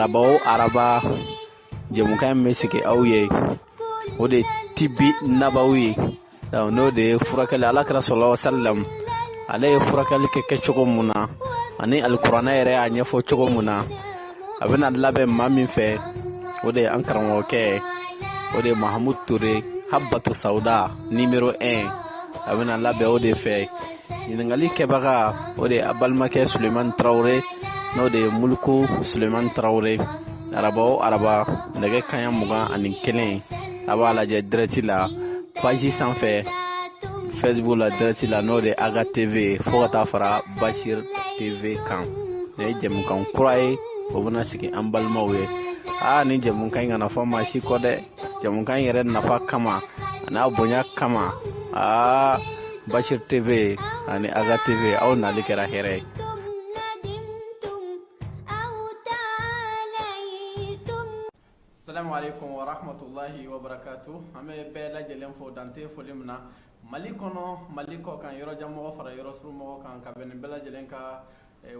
araba o araba jamukan mesike auye o de tibbi nabawi no de furakali alakra sallallahu alaihi wasallam ale furakali ke cogo muna ani alqur'ana yɛrɛ a ɲɛfɔ cogo muna a bɛna labɛn maa min fɛ o de an karamɔgɔkɛ o de Mahamoud Touré habbatu sauda numéro 1 a bɛna labɛn o de fɛ ɲininkali kɛbaga o de a balimakɛ Suleiman Traoré n'o de Mulku Suleiman Traoré araba o araba nɛgɛ kaɲa 21 a b'a lajɛ direct la page sanfɛ Facebook la direct la n'o de At-Tibb fo ka taa fara Bashir TV kan ne ye jamukan kura ye o bɛna sigi an balimaw ye ni jamukan in kana fɔ maa si kɔ dɛ jamukan in yɛrɛ nafa kama n'a bonya kama Bashir TV ani At-Tibb aw nali kɛra hɛrɛ ye. Assalamu alaikum wa rahmatullahi wa barakatuh. An bɛ bɛɛ lajɛlen fo dante foli min na Mali kɔnɔ Mali kɔ kan yɔrɔ jan mɔgɔ fara yɔrɔ suru mɔgɔ kan ka bɛn nin bɛɛ lajɛlen ka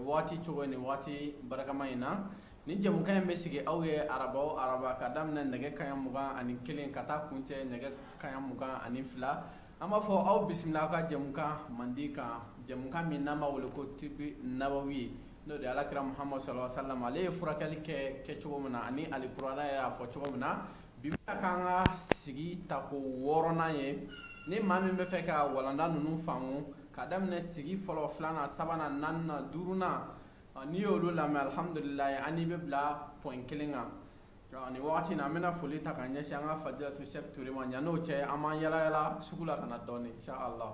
waati cogo ni waati barakama in na ni jamukan in bɛ sigi aw ye araba o araba ka daminɛ nɛgɛ kaɲa 21 ka taa kuncɛ nɛgɛ kaɲa 22 an b'a fɔ aw bisimila aw ka jamukan mandi kan jamukan min n'an b'a wele ko tibbi nabawi n'o de alakira Muhammad sallallahu alaihi wasallam ale ye furakɛli kɛ cogo min na ani alqur'ana yɛrɛ a fɔ cogo min na bi bɛna k'an ka sigi tako 6nan ye ni maa min bɛ fɛ ka walanda ninnu faamu ka daminɛ sigi fɔlɔ 2nan 3nan 4nan 5nan n'i y'olu lamɛn alhamdulilayi ani bɛ bila point 1 kan nin wagati in na an bɛna foli ta ka ɲɛsin an ka fadilatu Cheick Touré ma yan'o cɛ an b'an yala yala sugu la ka na dɔɔnin inshallah.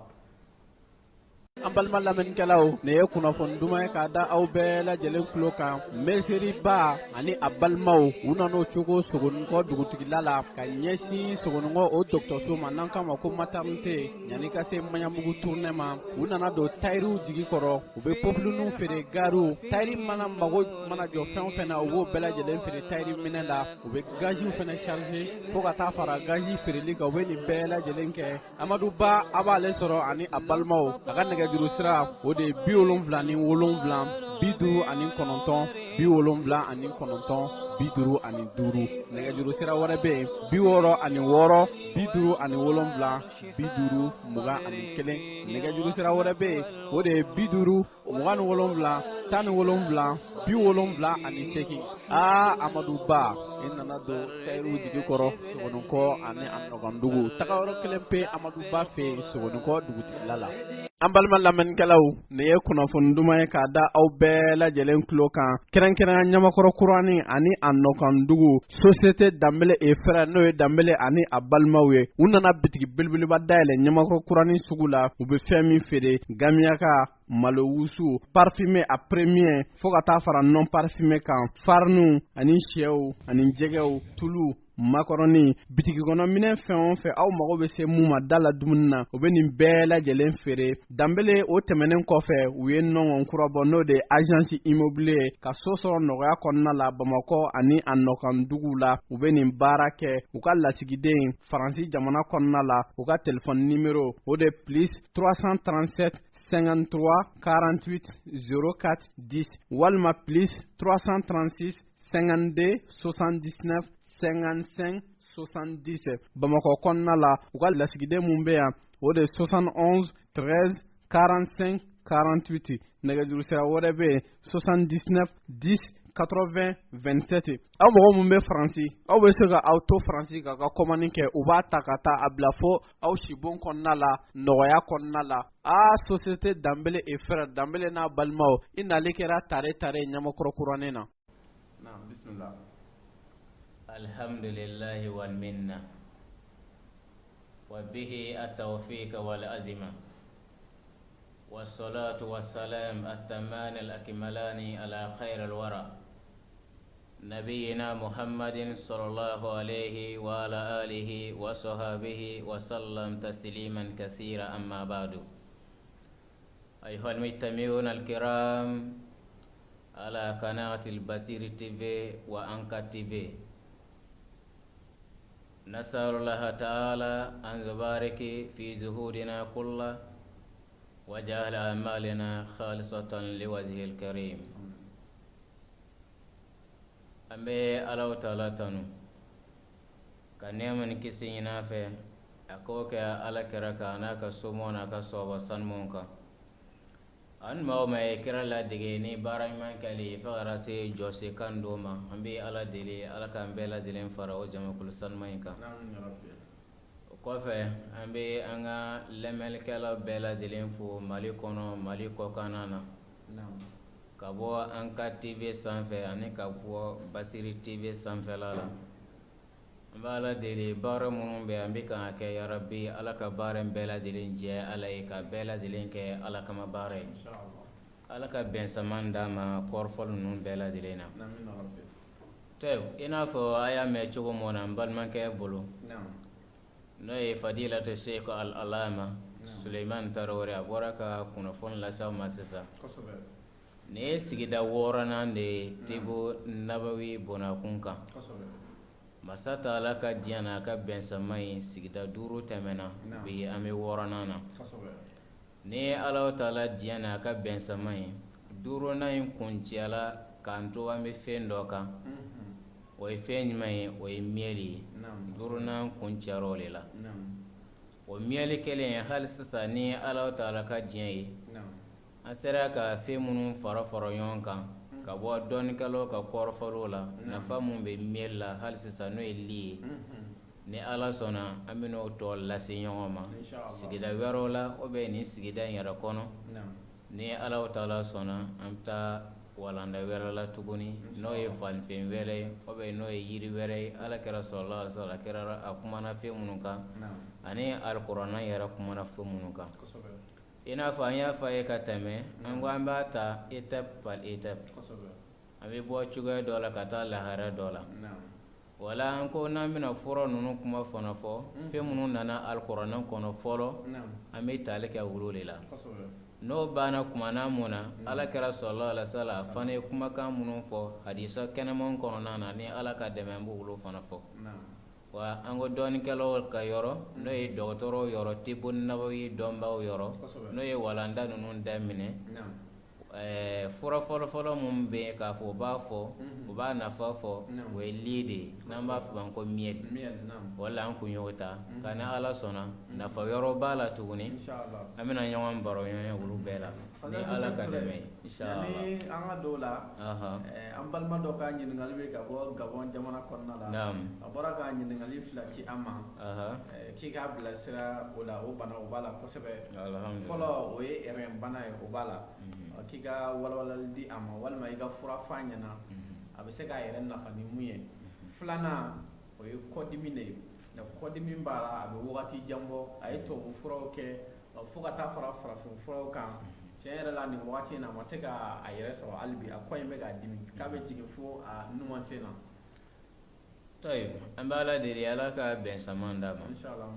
An balima lamɛnnikɛlaw nin ye kunnafoni duman ye k'a da aw bɛɛ lajɛlen tulo kan meseriba ani a balimaw u nan'o cogo Sogonikɔ dugutigila la ka ɲɛsin Sogonikɔ o dɔgɔtɔrɔso ma n'an k'a ma ko maternité yanni ka se Maɲabugu tournée ma u nana don tayiriw jigi kɔrɔ u bɛ popiluninw feere gariw tayiri mana mago mana jɔ fɛn o fɛn na u b'o bɛɛ lajɛlen feere tayiri minɛ la u bɛ gaziw fana charger fo ka taa fara gazi feereli kan u bɛ nin bɛɛ lajɛlen kɛ Amadu Ba a b'ale sɔrɔ ani a balimaw a ka nɛgɛjuru sira o de 77 59 79 55 nɛgɛjuru sira wɛrɛ bɛ yen 66 57 50 21 nɛgɛjuru sira wɛrɛ bɛ yen o de ye 50 27 17 78 Amadu Ba i nana don tayiriw jigi kɔrɔ Sogonikɔ ani a nɔgɔndugu taga yɔrɔ kelen pe Amadu Ba fɛ Sogonikɔ dugutigila la. An balima lamɛnnikɛlaw nin ye kunnafoni duman ye k'a da aw bɛɛ lajɛlen tulo kan kɛrɛnkɛrɛnya Ɲamakɔrɔ kurani ani a nɔkandugu société Danbele et frères n'o ye Danbele ani a balimaw ye u nana bitigi belebeleba dayɛlɛ Ɲamakɔrɔ kurani sugu la u bɛ fɛn min feere gamiyaka malowusu parfumé à premier fo ka taa fara non parfumé kan fariniw ani sɛw ani jɛgɛw tulu makɔrɔni bitigi kɔnɔ minɛn fɛn o fɛn aw mago bɛ se mun ma da la dumuni na u bɛ nin bɛɛ lajɛlen feere Danbele o tɛmɛnen kɔfɛ u ye nɔngɔn kura bɔ n'o de ye agence immobilier ka so sɔrɔ nɔgɔya kɔnɔna la Bamakɔ ani a nɔkandugu la u bɛ nin baara kɛ u ka lasigiden Faransi jamana kɔnɔna la u ka téléphone numéro o de plus 337 53 48 04 10 walima plus 336 52 79 55 70 Bamakɔ kɔnɔna la u ka lasigiden mun bɛ yan o de 71 13 45 48 nɛgɛjuru sira wɛrɛ bɛ yen 79 10 80 27 aw mɔgɔ mun bɛ Faransi aw bɛ se ka aw to Faransi ka ka commande kɛ u b'a ta ka taa a bila fo aw sibon kɔnɔna la nɔgɔya kɔnɔna la société Danbele et frères Danbele n'a balimaw i nali kɛra tare Ɲamakɔrɔ kuranin na. Bismillah. Alhamdulillahi wal minna wa bihi at-tawfiq wal azima wassalatu wassalam at-tamman al-akmalani ala khair al-wara nabiyyina Muhammadin sallallahu alayhi wa ala alihi wa sahbihi wa sallam tasliman kathira amma ba'du ayyuhal mujtami'un al-kiram ala qanatil Basir TV wa At-Tibb نسأل الله تعالى أن يبارك في زهودنا كله وجعل أعمالنا خالصة لوجهه الكريم ambe Allahu Ta'ala tanu ka nema ni kisi ɲina fɛ a k'o kɛ Ala kɛra ka n'a ka somɔgɔw n'a ka sahaba sanumanw kan an maaw ma ye kira ladege ni baara ɲuman kɛli fo ka taa se jɔsen kan dɔ ma an bɛ Ala deli Ala k'an bɛɛ lajɛlen fara o jamakulu sanuman in kan o kɔfɛ an bɛ an ka lamɛnnikɛlaw bɛɛ lajɛlen fo Mali kɔnɔ Mali kɔkanna na ka bɔ an ka TV sanfɛ ani ka bɔ Basiri TV sanfɛla la an bɛ Ala deli baara minnu bɛ an bɛ kan ka kɛ ya Rabbi Ala ka baara in bɛɛ lajɛlen jɛ Ala ye ka bɛɛ lajɛlen kɛ Ala kama baara ye Ala ka bɛnsaman d'a ma kɔrɔfɔli ninnu bɛɛ lajɛlen na i n'a fɔ a y'a mɛn cogo min na n balimakɛ bolo n'o ye Fadilatu Sheikh Al-Alama Suleiman Tarawele a bɔra ka kunnafoni lase aw ma sisan nin ye sigida 6nan de ye Tibu Nabawi bɔnakun kan Masa Taala ka diɲɛ n'a ka bɛnsaman ye sigida 5 tɛmɛna bi an bɛ 6nan na ni Alahu Taala diɲɛ n'a ka bɛnsaman ye 5nan in kuncɛla k'an to an bɛ fɛn dɔ kan o ye fɛn jumɛn ye o ye miyɛli ye 5nan kuncɛra o de la o miyɛli kelen hali sisan ni Alahu Taala ka diɲɛ ye an sera ka fɛn minnu fara ɲɔgɔn kan ka bɔ dɔnnikɛlaw ka kɔrɔfɔliw la nafa mun bɛ miyɛli la hali sisan n'o ye li ye ni Ala sɔnna an bɛ n'o tɔ lase ɲɔgɔn ma sigida wɛrɛw la o bɛ nin sigida in yɛrɛ kɔnɔ ni Alahu Taala sɔnna an bɛ taa walanda wɛrɛ la tuguni n'o ye falinfɛn wɛrɛ ye o bɛ n'o ye yiri wɛrɛ ye Ala kɛra sallallahu alaihi wasallam kɛra a kumana fɛn minnu kan ani alikuranɛ yɛrɛ kumana fɛn minnu kan i n'a fɔ an y'a fɔ a ye ka tɛmɛ an ko an b'a ta étape par étape an bɛ bɔ cogoya dɔ la ka taa lahara dɔ la wala an ko n'an bɛna fura ninnu kuma fana fɔ fɛn minnu nana alikuranɛ kɔnɔ fɔlɔ an bɛ tali kɛ olu de la n'o banna kumana mun na Ala kɛra sallallahu alaihi wasallam a fana ye kumakan minnu fɔ hadisa kɛnɛmanw kɔnɔna na ni Ala ka dɛmɛ an b'o olu fana fɔ wa an ko dɔnnikɛlaw ka yɔrɔ n'o ye dɔgɔtɔrɔw yɔrɔ Tibu Nabawi dɔnbaw yɔrɔ n'o ye walanda ninnu daminɛ fura fɔlɔfɔlɔ mun bɛ yen k'a fɔ u b'a fɔ u b'a nafa fɔ o ye li de ye n'an b'a fɔ an ko miyɛli wala an kun y'o ta ka ni Ala sɔnna nafa wɛrɛw b'a la tuguni an bɛna ɲɔgɔn baro ɲɔgɔn olu bɛɛ la ni Ala ka dɛmɛ ye inshallah ni an ka dɔw la an balima dɔ ka ɲininkali bɛ ka bɔ Gabon jamana kɔnɔna la a bɔra ka ɲininkali fila ci an ma k'i k'a bilasira o la o bana o b'a la kosɛbɛ fɔlɔ o ye RN bana ye o b'a la k'i ka walawalali di a ma walima i ka fura f'a ɲɛna a bɛ se k'a yɛrɛ nafa ni mun ye filanan o ye kɔdimi de ye kɔdimi b'a la a bɛ wagati jan bɔ a ye tubabu furaw kɛ fo ka taa fara farafin furaw kan tiɲɛ yɛrɛ la nin wagati in na a ma se ka a yɛrɛ sɔrɔ hali bi a kɔ in bɛ k'a dimi k'a bɛ jigin fo a numansen na an bɛ Ala deli Ala ka bɛnsaman d'a ma inshallah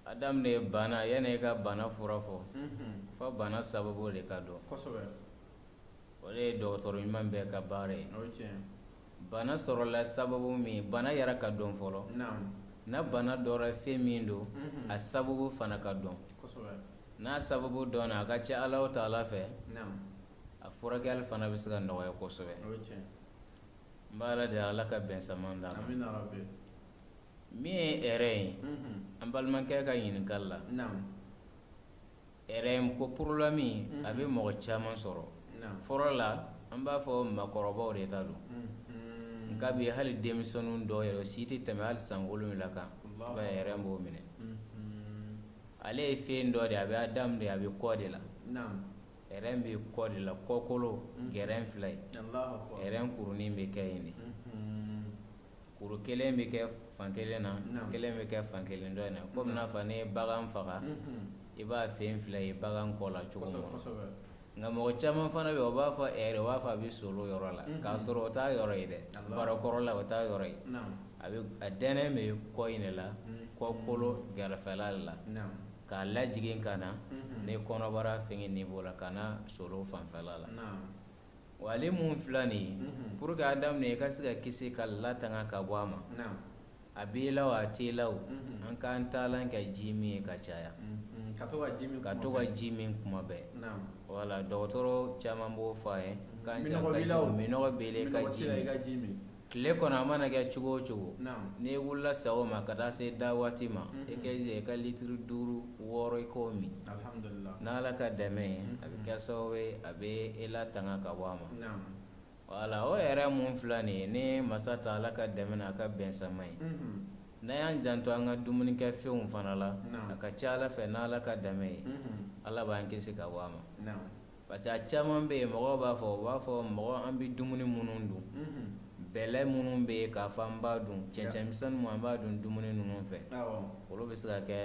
a daminɛ bana yanni i ka bana fura fɔ fo bana sababu de ka dɔn kosɛbɛ o de ye dɔgɔtɔrɔ ɲuman bɛɛ ka baara ye o ye tiɲɛ bana sɔrɔla sababu min bana yɛrɛ ka dɔn fɔlɔ na bana dɔra fɛn min don a sababu fana ka dɔn n'a sababu dɔnna a ka ca Alahu Taala fɛ a furakɛli fana bɛ se ka nɔgɔya kosɛbɛ n b'a Ala deli Ala ka bɛnsaman d'a ma min ye ɛrɛ ye an balimakɛ ka ɲininkali la ɛrɛ ko problème a bɛ mɔgɔ caman sɔrɔ fɔlɔ la an b'a fɔ makɔrɔbaw de ta don nka bi hali denmisɛnninw dɔw yɛrɛ si tɛ tɛmɛ hali san 7 kan i b'a ye ɛrɛ b'o minɛ ale ye fɛn dɔ de a bɛ daminɛ a bɛ kɔ de la ɛrɛ bɛ kɔ de la kɔkolo gɛrɛn fila ye ɛrɛ kurunin bɛ kɛ yen de kuru kelen bɛ kɛ fan kelen na kelen bɛ kɛ fan kelen dɔ in na komi n'a fɔ ni bagan faga i b'a fɛn fila ye bagan kɔ la cogo min nka mɔgɔ caman fana bɛ yen o b'a fɔ ɛrɛ o b'a fɔ a bɛ solo yɔrɔ la k'a sɔrɔ o t'a yɔrɔ ye dɛ barakɔrɔ la o t'a yɔrɔ ye a dɛnɛ bɛ kɔ in de la kɔkolo gɛrɛfɛla de la k'a lajigin ka na ni kɔnɔbara fɛngɛ niveau la ka na solo fanfɛla la wa ale mun filɛ nin ye pour que a daminɛ i ka se ka kisi ka latanga ka bɔ a ma a b'i la o a t'i la o an k'an taalan kɛ ji min ye ka caya ka to ka ji min kuma bɛɛ wala dɔgɔtɔrɔ caman b'o fɔ a ye kan minɔgɔ bele ka ji min tile kɔnɔ a mana kɛ cogo o cogo n'i wulila sago ma ka taa se da waati ma i ka litiri 5 6 i k'o min n'Ala ka dɛmɛ ye a bɛ kɛ sababu ye a bɛ i latanga ka bɔ a ma wala o yɛrɛ mun filɛ nin ye ni masa ta Ala ka dɛmɛ na a ka bɛn sama ye n'an y'an janto an ka dumunikɛ fɛnw fana la a ka ca Ala fɛ n'Ala ka dɛmɛ ye Ala b'an kisi ka bɔ a ma parce que a caman bɛ yen mɔgɔw b'a fɔ mɔgɔ an bɛ dumuni minnu dun bɛlɛ minnu bɛ yen k'a fɔ an b'a dun cɛncɛnmisɛnnin an b'a dun dumuni ninnu fɛ olu bɛ se ka kɛ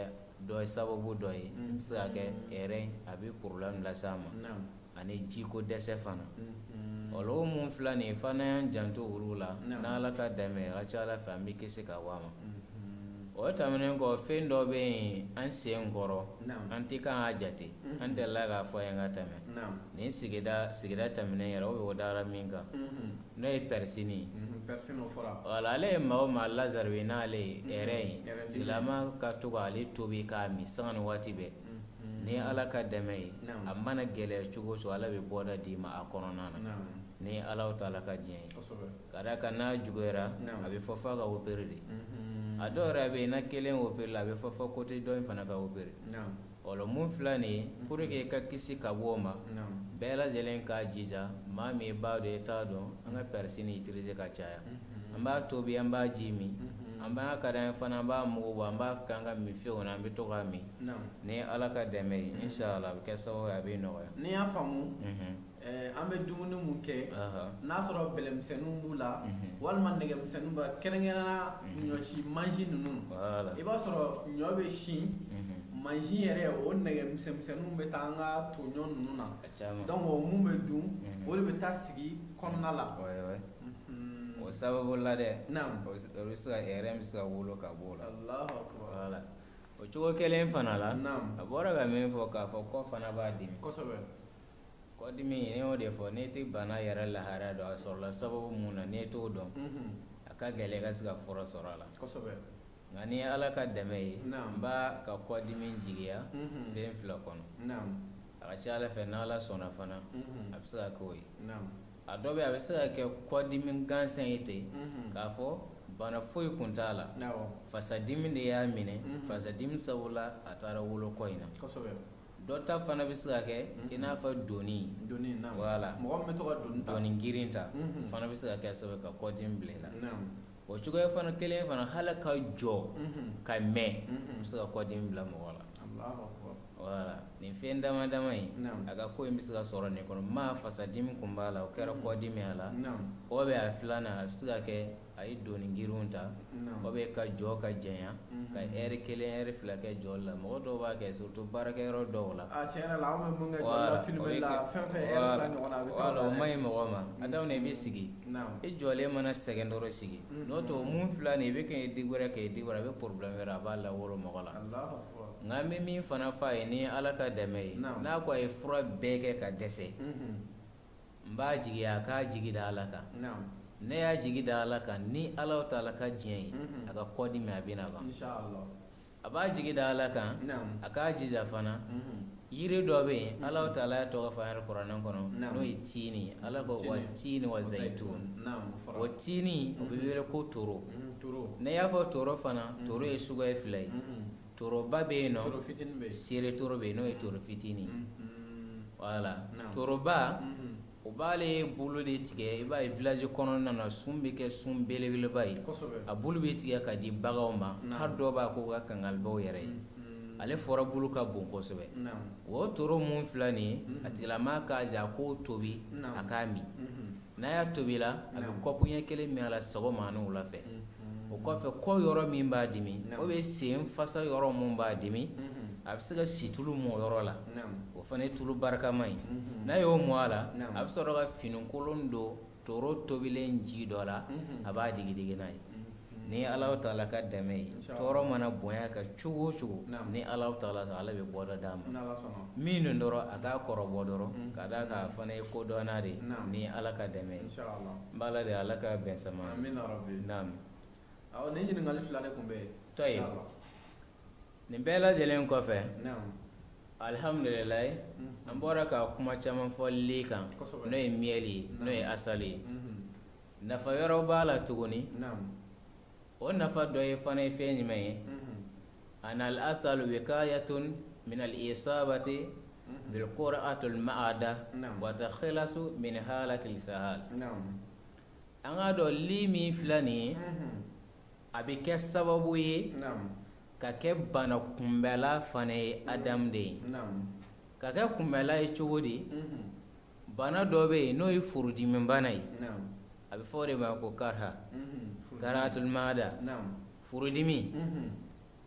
dɔ ye sababu dɔ ye bɛ se ka kɛ hɛrɛ a bɛ problème lase a ma ani jiko dɛsɛ fana olu mun filɛ nin ye fana y'an janto olu la n'Ala ka dɛmɛ a ka ca Ala fɛ an bɛ kisi ka bɔ a ma o tɛmɛnen kɔ fɛn dɔ bɛ yen an sen kɔrɔ an tɛ kan k'a jate an delila k'a fɔ an ka tɛmɛ nin sigida tɛmɛnen yɛrɛ o bɛ o dara min kan n'o ye pɛrisini wala ale ye maa o maa lazari n'ale ye hɛrɛ in tigilama ka to k'ale tobi k'a min sanga ni waati bɛɛ ni Ala ka dɛmɛ ye a mana gɛlɛya cogo o cogo Ala bɛ bɔda d'i ma a kɔnɔna na ni Ala ta Ala ka diɲɛ ye ka d'a kan n'a juguyara a bɛ fɔ f'a ka opérer de a dɔw yɛrɛ bɛ yen na kelen opérer la a bɛ fɔ côté dɔ in fana ka opérer ɔlɔ mun filɛ nin ye pour que i ka kisi ka bɔ o ma bɛɛ lajɛlen k'a jija maa min b'a dɔn i t'a dɔn an ka pɛrisini utiliser ka caya an b'a tobi an b'a ji min an b'a ka d'an ye fana an b'a mugu bɔ an b'a k'an ka min fɛnw na an bɛ to k'a min ni Ala ka dɛmɛ ye inshallah a bɛ kɛ sababu ye a bɛ nɔgɔya ni y'a faamu an bɛ dumuni mun kɛ n'a sɔrɔ bɛlɛmisɛnninw b'u la walima nɛgɛmisɛnninw b'a kɛrɛnkɛrɛnnenya ɲɔsi mansi ninnu i b'a sɔrɔ ɲɔ bɛ sin mansi yɛrɛ o nɛgɛmisɛnninw bɛ taa an ka toɲɔ ninnu na donc o mun bɛ dun o de bɛ taa sigi kɔnɔna la o sababu la dɛ o bɛ se ka hɛrɛ bɛ se ka wolo ka bɔ o la o cogo kelen fana la a bɔra ka min fɔ k'a fɔ kɔ fana b'a dimi kɔdimi ne y'o de fɔ n'i tɛ bana yɛrɛ lahara dɔn a sɔrɔla sababu mun na n'i t'o dɔn a ka gɛlɛn i ka se ka fura sɔrɔ a la nka ni Ala ka dɛmɛ ye n b'a ka kɔdimi jigiya fɛn 2 kɔnɔ a ka ca Ala fɛ n'Ala sɔnna fana a bɛ se ka k'o ye a dɔ bɛ a bɛ se ka kɛ kɔdimi gansan ye ten k'a fɔ bana foyi kun t'a la fasadimi de y'a minɛ fasadimi sabula a taara wolo kɔ in na dɔ ta fana bɛ se ka kɛ i n'a fɔ doni wala doni girin ta fana bɛ se ka kɛ sababu ka kɔdimi bila i la o cogoya fana kelen fana hali ka jɔ ka mɛn bɛ se ka kɔdimi bila mɔgɔ la wala nin fɛn dama dama in a ka ko in bɛ se ka sɔrɔ nin kɔnɔ maa fasadimi kun b'a la o kɛra kɔdimi a la o bɛ a filanan a bɛ se ka kɛ a ye doni girinw ta o bɛ ka jɔ ka janya ka heure 1 heure 2 kɛ jɔ la mɔgɔ dɔw b'a kɛ surtout baarakɛyɔrɔ dɔw la wala o ma ɲi mɔgɔ ma a daw na i bɛ sigi i jɔlen mana sɛgɛn dɔrɔn sigi n'o tɛ mun filɛ nin i bɛ kɛ digwɛrɛ a bɛ problème wɛrɛ a b'a lawolo mɔgɔ la nka an bɛ min fana f'a ye ni Ala ka dɛmɛ ye n'a ko a ye fura bɛɛ kɛ ka dɛsɛ n b'a jigiya a k'a jigi da Ala kan ne y'a jigi da Ala kan ni Ala ta'ala ka diɲɛ ye a ka kɔdimi a bɛna ban a b'a jigi da Ala kan a k'a jija fana yiri dɔ bɛ yen Ala ta'ala ya tɔgɔ fɔ an yɛrɛ kuranɛ kɔnɔ n'o ye tiini Ala ko wa tiini wa zayitun o tiini o bɛ wele ko toro ne y'a fɔ toro fana toro ye suguya 2 ye toroba bɛ yen nɔ seere toro bɛ yen n'o ye toro fitini wala toroba o b'ale bolo de tigɛ i b'a ye village kɔnɔna na sun bɛ kɛ sun belebeleba ye a bolo bɛ tigɛ ka di baganw ma hali dɔw b'a k'o ka kangalibaw yɛrɛ ye ale fɔra bolo ka bon kosɛbɛ o toro mun filɛ nin ye a tigilama k'a jɛ a k'o tobi a k'a min n'a y'a tobi la a bɛ kɔpu ɲɛ 1 min a la sɔgɔma ani wula fɛ o kɔfɛ kɔ yɔrɔ min b'a dimi o bɛ sen fasa yɔrɔ mun b'a dimi a bɛ se ka situlu mɔ yɔrɔ la o fana ye tulu barikama ye n'a y'o mɔ a la a bɛ sɔrɔ ka finikolon don toro tobilen ji dɔ la a b'a digi n'a ye ni Ala ta'ala ka dɛmɛ ye tɔɔrɔ mana bonya ka cogo o cogo ni Ala ta'ala sɔnna Ala bɛ bɔda d'a ma min dɔrɔn a k'a kɔrɔbɔ dɔrɔn ka d'a kan a fana ye kodɔnna de ni Ala ka dɛmɛ ye n b'a la de Ala ka bɛn sama naam ni ɲininkali 2 de tun bɛ yen nin bɛɛ lajɛlen kɔfɛ alhamdulillah an bɔra ka kuma caman fɔ li kan n'o ye miyɛli n'o ye asali nafa yɔrɔ b'a la tuguni o nafa dɔ ye fana ye fɛn jumɛn ye anal asalu wikayatun min al isabati bil qur'atul ma'ada wa takhilasu min halatil sahal an ka dɔn li min filɛ nin ye a bɛ kɛ sababu ye ka kɛ bana kunbɛla fana ye adamaden ka kɛ kunbɛla ye cogo di bana dɔ bɛ yen n'o ye furudimi bana ye a bɛ fɔ o de ma ko karatul ma'ada furudimi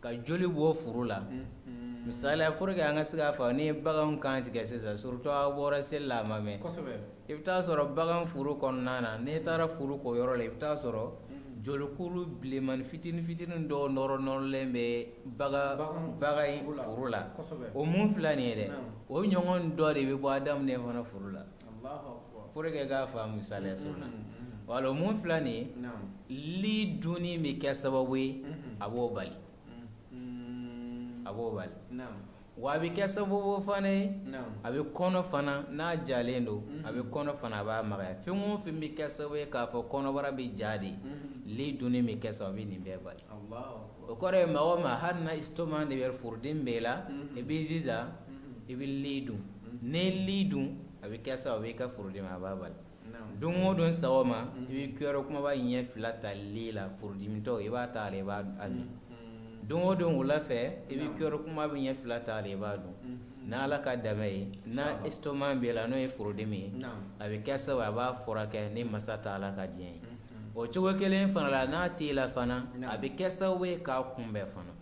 ka joli bɔ furu la misali pour que an ka se k'a fɔ ni bagan kan tigɛ sisan surtout a bɔra seli la a ma mɛn i bɛ taa sɔrɔ bagan furu kɔnɔna na n'i taara furu k'o yɔrɔ la i bɛ taa sɔrɔ jolikuru bilenmani fitinin fitinin dɔw nɔrɔlen bɛ bagan in furu la o mun filɛ nin ye dɛ o ɲɔgɔn dɔ de bɛ bɔ adamaden fana furu la pour que k'a faamu misaliya suruna wala o mun filɛ nin ye li dunni bɛ kɛ sababu ye a b'o bali wa a bɛ kɛ sababu fana ye a bɛ kɔnɔ fana n'a jalen don a bɛ kɔnɔ fana a b'a magaya fɛn o fɛn bɛ kɛ sababu ye k'a fɔ kɔnɔbara bɛ ja de li dunni bɛ kɛ sababu ye nin bɛɛ bali o kɔrɔ ye maa o maa hali na estomac de bɛ furudimi b'e la i b'i jija i bɛ li dun n'i li dun a bɛ kɛ sababu ye i ka furudimi a b'a bali don o don sɔgɔma i bɛ kuyɔrɔ kumaba ɲɛ fila ta li la furudimitɔ i b'a ta a la i b'a min don o don wula fɛ i bɛ kuyɔrɔ kumaba ɲɛ fila ta a la i b'a dun n'Ala ka dɛmɛ ye na estomac b'e la n'o ye furudimi ye a bɛ kɛ sababu a b'a furakɛ ni masa t'Ala ka diɲɛ ye o cogo kelen fana la n'a t'i la fana a bɛ kɛ sababu ye k'a kunbɛn fana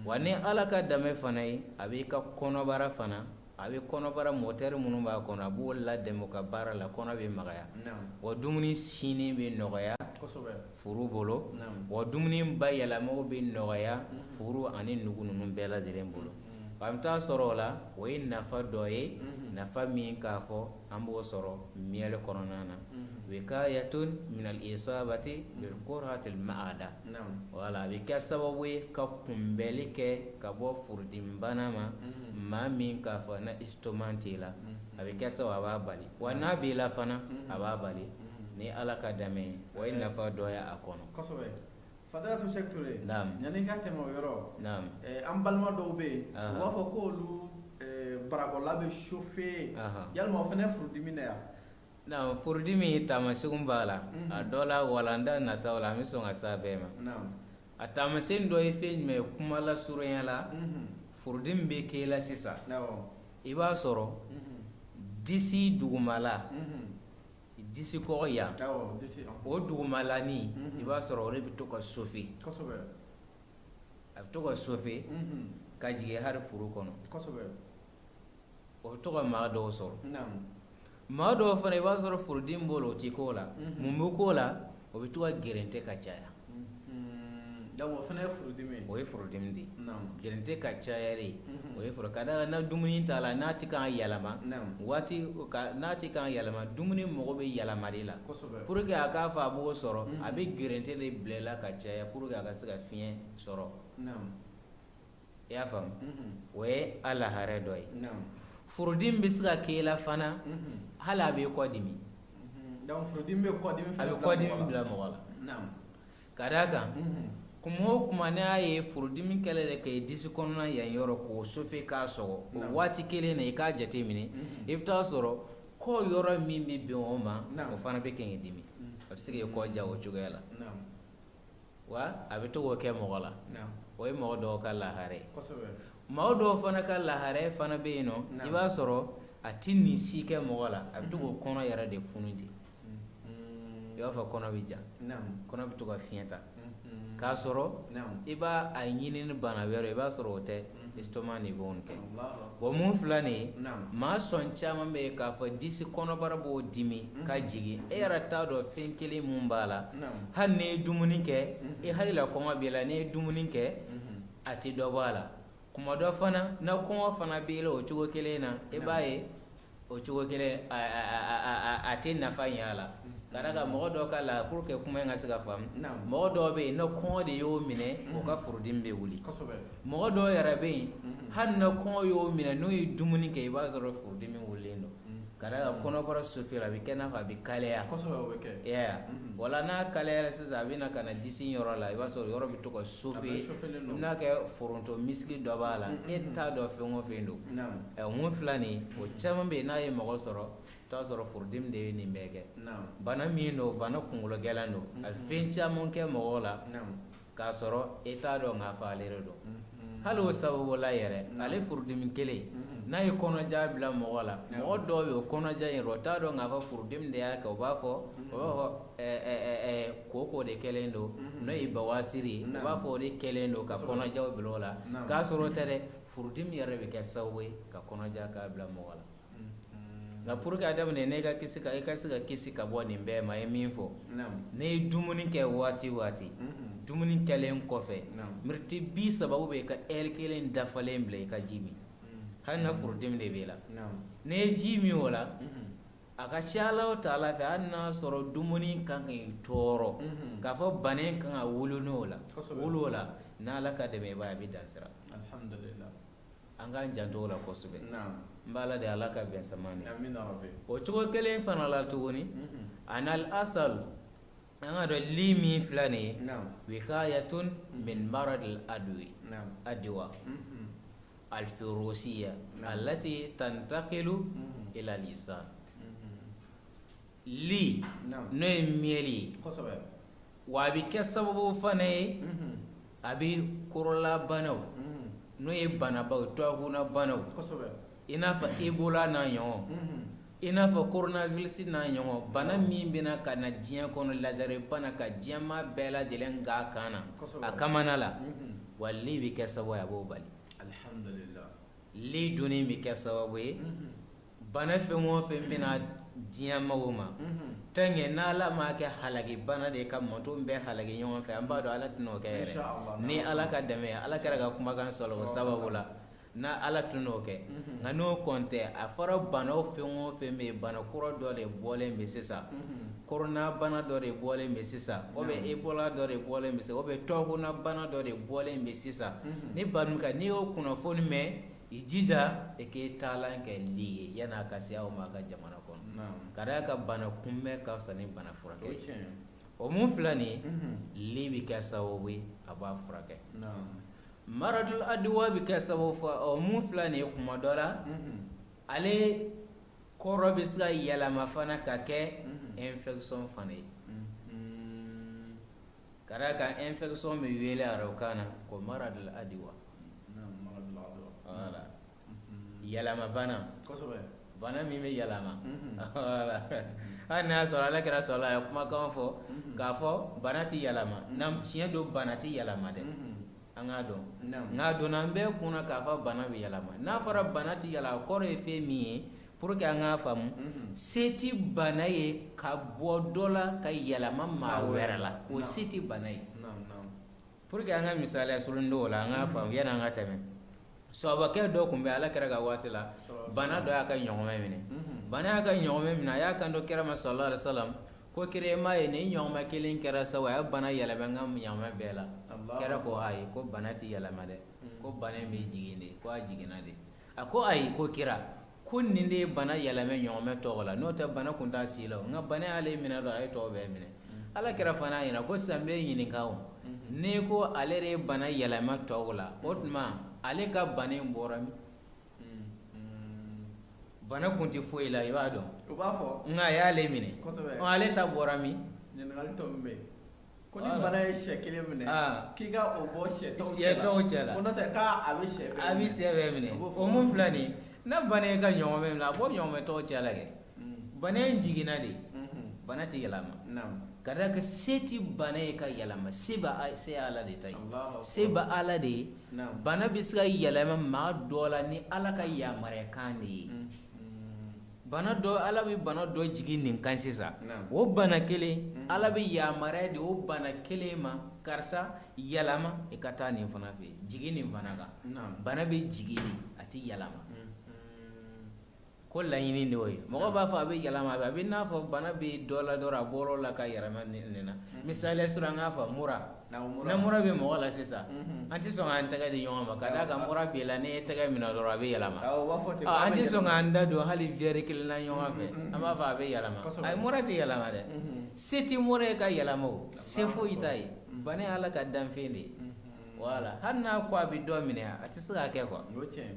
wa ni Ala ka dɛmɛ fana ye a b'i ka kɔnɔbara fana a bɛ kɔnɔbara motɛri minnu b'a kɔnɔ a b'o ladɛmɛ u ka baara la kɔnɔ bɛ magaya wa dumuni sinni bɛ nɔgɔya furu bolo wa dumuni bayɛlɛmaw bɛ nɔgɔya furu ani nugu ninnu bɛɛ lajɛlen bolo a bɛ taa sɔrɔ o la o ye nafa dɔ ye nafa min k'a fɔ an b'o sɔrɔ miyɛli kɔnɔna na wikayatun min al isabati bil qur'atil ma'ada wala a bɛ kɛ sababu ye ka kunbɛli kɛ ka bɔ furudimi bana ma maa min k'a fɔ na estomac t'i la a bɛ kɛ sababu a b'a bali wa n'a b'i la fana a b'a bali ni Ala ka dɛmɛ ye o ye nafa dɔ ye a kɔnɔ. Fadilatu Sheikh Touré yanni ka tɛmɛ o yɔrɔ an balima dɔw bɛ yen u b'a fɔ k'olu barakɔla bɛ chauffer yalima o fana ye furudimi de ya furudimi taamasiyɛnw b'a la a dɔ la walanda nataw la an bɛ sɔn ka s'a bɛɛ ma a taamasiyɛn dɔ ye fɛn jumɛn ye kuma lasurunya la furudimi bɛ k'e la sisan i b'a sɔrɔ disi dugumala disi kɔgɔ yan o dugumalani i b'a sɔrɔ o de bɛ to ka chauffer a bɛ to ka chauffer ka jigin hali furu kɔnɔ o bɛ to ka maa dɔw sɔrɔ maa dɔw fana i b'a sɔrɔ furudimi b'o la o tɛ k'o la mun bɛ k'o la o bɛ to ka gɛrɛntɛ ka caya o fana ye furudimi o ye furudimi de ye gɛrɛntɛ ka caya de o ye furu ka da na dumuni t'a la n'a tɛ k'an yɛlɛma waati n'a tɛ k'an yɛlɛma dumuni mago bɛ yɛlɛma de la pour que a k'a fɔ a b'o sɔrɔ a bɛ gɛrɛntɛ de bila la ka caya pour que a ka se ka fiɲɛ sɔrɔ i y'a faamu o ye a laharɛ dɔ ye furudimi bɛ se ka k'e la fana hali a bɛ kɔ dimi a bɛ kɔdimi bila mɔgɔ la ka d'a kan kuma o kuma ne y'a ye furudimi kɛlɛ de k'e disi kɔnɔna yan yɔrɔ k'o chauffer k'a sɔgɔ o waati kelen na i k'a jate minɛ i bɛ taa sɔrɔ kɔ yɔrɔ min bɛ bɛn o ma o fana bɛ kɛ dimi a bɛ se k'e kɔ ja o cogoya la wa a bɛ to k'o kɛ mɔgɔ la o ye mɔgɔ dɔw ka laharɛ maa dɔw fana ka laharɛ fana bɛ yen nɔ i b'a sɔrɔ a tɛ nin si kɛ mɔgɔ la a bɛ to k'o kɔnɔ yɛrɛ de funu de i b'a fɔ kɔnɔ bɛ ja kɔnɔ bɛ to ka fiɲɛ ta k'a sɔrɔ i b'a a ɲini ni bana wɛrɛ i b'a sɔrɔ o tɛ estomac ni fɛnw kɛ bon mun filɛ nin ye maa sɔn caman bɛ yen k'a fɔ disi kɔnɔbara b'o dimi ka jigin e yɛrɛ t'a dɔn fɛn kelen mun b'a la hali n'i ye dumuni kɛ i hakilila kɔngɔ b'i la n'i ye dumuni kɛ a tɛ dɔ bɔ a la kuma dɔ fana na kɔngɔ fana b'i la o cogo kelen na i b'a ye o cogo kelen a tɛ nafa ɲɛ a la ka da kan mɔgɔ dɔ ka la pour que kuma in ka se ka faamu mɔgɔ dɔw bɛ yen ne kɔngɔ de y'o minɛ o ka furudimi bɛ wuli mɔgɔ dɔw yɛrɛ bɛ yen hali na kɔngɔ y'o minɛ n'o ye dumuni kɛ i b'a sɔrɔ furudimi wulilen don ka da kan kɔnɔbara sofira a bɛ kɛ n'a fɔ a bɛ kalaya wala n'a kalayara sisan a bɛ na ka na disi yɔrɔ la i b'a sɔrɔ yɔrɔ bɛ to ka sofe i bɛna kɛ foronto misiki dɔ b'a la e t'a dɔn fɛn o fɛn don mun fila nin o caman bɛ yen n'a ye mɔgɔ sɔrɔ t'a sɔrɔ furudimi de ye nin bɛɛ kɛ bana min don bana kunkolo gɛlɛn don a fɛn caman kɛ mɔgɔw la k'a sɔrɔ e t'a dɔn k'a fɔ ale de don hali o sababu la yɛrɛ ale furudimi kelen n'a ye kɔnɔja bila mɔgɔ la mɔgɔ dɔw bɛ o kɔnɔja in o t'a dɔn k'a fɔ furudimi de y'a kɛ o b'a fɔ koko de kɛlen don n'o ye bawasiri o b'a fɔ o de kɛlen don ka kɔnɔjaw bila o la k'a sɔrɔ o tɛ dɛ furudimi yɛrɛ bɛ kɛ sababu ye ka kɔnɔja k'a bila mɔgɔ la nka pour que a daminɛ ne ka se ka kisi ka bɔ nin bɛɛ ma ye min fɔ ne ye dumuni kɛ waati o waati dumuni kɛlen kɔfɛ miniti 30 bɛ ka heure kelen dafalen bila i ka ji min hali na furudimi de b'i la ne ye ji min o la a ka ca Ala o Taala fɛ hali n'a sɔrɔ dumuni kan k'i tɔɔrɔ k'a fɔ bana in kan ka wolo n'o la wolo la n'Ala ka dɛmɛ i b'a ye a bɛ dan sira alhamdulillah an k'an janto o la kosɛbɛ n b'a la de Ala ka bɛn sama ni o cogo kelen fana la tuguni anal asal an ka dɔn li min filɛ nin ye wikayatun min maradil adwa الفيروسية التي تنتقل إلى اللسان لي نوي ميلي وابي كسبب فني أبي كورولا بانو نوي باناباو توغونا بانو إنا فا إيبولا نانيو إنا فا كورونا فيروس نانيو بانا مين بنا كانا جيان كونو لازاري بانا كا جيان ما بيلا دلين غا كانا أكامانا لا واللي بي كسبب يابو بالي alhamdulillah li duni mi kɛ sababu ye bana fɛn o fɛn bɛna diɲɛ mago ma tɛŋɛ n'Ala ma kɛ halaki bana de ka mɔtɔ bɛɛ halaki ɲɔgɔn fɛ an b'a dɔn Ala tɛna o kɛ yɛrɛ ni Ala ka dɛmɛ Ala kɛra ka kumakan sɔrɔ o sababu la na Ala tɛna o kɛ nka n'o kɔntɛ a fɔra bana fɛn o fɛn bɛ yen bana kura dɔ de bɔlen bɛ sisan korona bana dɔ de bɔlen bɛ sisan o bɛ ebola dɔ de bɔlen bɛ sisan o bɛ tɔgɔna bana dɔ de bɔlen bɛ sisan ni banu ka n'i y'o kunnafoni mɛn i jija i k'i taalan kɛ li ye yan'a ka se aw ma a ka jamana kɔnɔ ka d'a ka bana kunbɛn ka fisa ni bana furakɛ o mun filɛ nin ye li bɛ kɛ sababu ye a b'a furakɛ maradul adwa bɛ kɛ sababu o mun filɛ nin ye kuma dɔ la ale kɔrɔ bɛ se ka yɛlɛma fana ka kɛ infection fana ye ka d'a kan infection bɛ wele arabukan na ko maradul adwa wala yɛlɛma bana bana min bɛ yɛlɛma wala hali n'a sɔrɔ Ala kɛra sɔrɔ a ye kumakan fɔ k'a fɔ bana tɛ yɛlɛma na tiɲɛ don bana tɛ yɛlɛma dɛ an k'a dɔn nka a donna an bɛɛ kunna k'a fɔ bana bɛ yɛlɛma n'a fɔra bana tɛ yɛlɛma a kɔrɔ ye fɛn min ye pour que an k'a faamu se tɛ bana ye ka bɔ dɔ la ka yɛlɛma maa wɛrɛ la o se tɛ bana ye pour que an ka misaliya surun dɔw la an k'a faamu yanni an ka tɛmɛ sɔbakɛ dɔ tun bɛ Ala kɛra ka waati la bana dɔ y'a ka ɲɔgɔmɛ minɛ bana y'a ka ɲɔgɔmɛ minɛ a y'a kan to kira ma sallallahu alaihi wasallam ko kira ma ye ni ɲɔgɔmɛ kelen kɛra sabu a ye bana yɛlɛma n ka ɲɔgɔmɛ bɛɛ la kira ko ayi ko bana tɛ yɛlɛma dɛ ko bana in bɛ jigin de ko a jiginna de a ko ayi ko kira ko nin de ye bana yɛlɛmɛ ɲɔgɔmɛ tɔgɔ la n'o tɛ bana kun t'a si la nka bana y'ale minɛ dɔrɔn a ye tɔw bɛɛ minɛ Ala kɛra fana a ɲɛna ko sisan n bɛ ɲininka o n'i ko ale de ye bana yɛlɛmɛ tɔw la o tuma ale ka bana in bɔra min bana kun tɛ foyi la i b'a dɔn o b'a fɔ nka a y'ale minɛ ale ta bɔra min ɲininkali tɔ min bɛ yen ko ni bana ye sɛ kelen minɛ k'i ka o bɔ sɛ tɔw cɛ la ko n'o tɛ k'a bɛ sɛ bɛɛ minɛ o mun filɛ nin ye n'a bana ye ka ɲɔgɔmɛ minɛ a bɔ ɲɔgɔmɛ tɔw cɛ la kɛ bana in jiginna de bana tɛ yɛlɛma ka d'a kan se tɛ bana ye ka yɛlɛma se bɛ Ala de ta ye se bɛ Ala de ye bana bɛ se ka yɛlɛma maa dɔ la ni Ala ka yamaruya kan de ye bana dɔ Ala bɛ bana dɔ jigin nin kan sisan o bana kelen Ala bɛ yamaruya de o bana kelen ma karisa yɛlɛma i ka taa nin fana fɛ jigin nin fana kan bana bɛ jigin de a tɛ yɛlɛma ko laɲini de o ye mɔgɔ b'a fɔ a bɛ yɛlɛma a bɛ n'a fɔ bana bɛ dɔ la dɔrɔn a bɔr'o la ka yɛlɛma nin na misaliya sɔrɔ an k'a fɔ mura na mura bɛ mɔgɔ la sisan an tɛ sɔn k'an tɛgɛ di ɲɔgɔn ma ka d'a kan mura b'i la n'i ye tɛgɛ minɛ dɔrɔn a bɛ yɛlɛma an tɛ sɔn k'an da don hali viyɛri kelen na ɲɔgɔn fɛ an b'a fɔ a bɛ yɛlɛma ayi mura tɛ yɛlɛma dɛ se tɛ mura ye ka yɛlɛma o se foyi t'a ye bana ye Ala ka danfɛn de ye wala hali n'a ko a bɛ dɔ minɛ a tɛ se k'a kɛ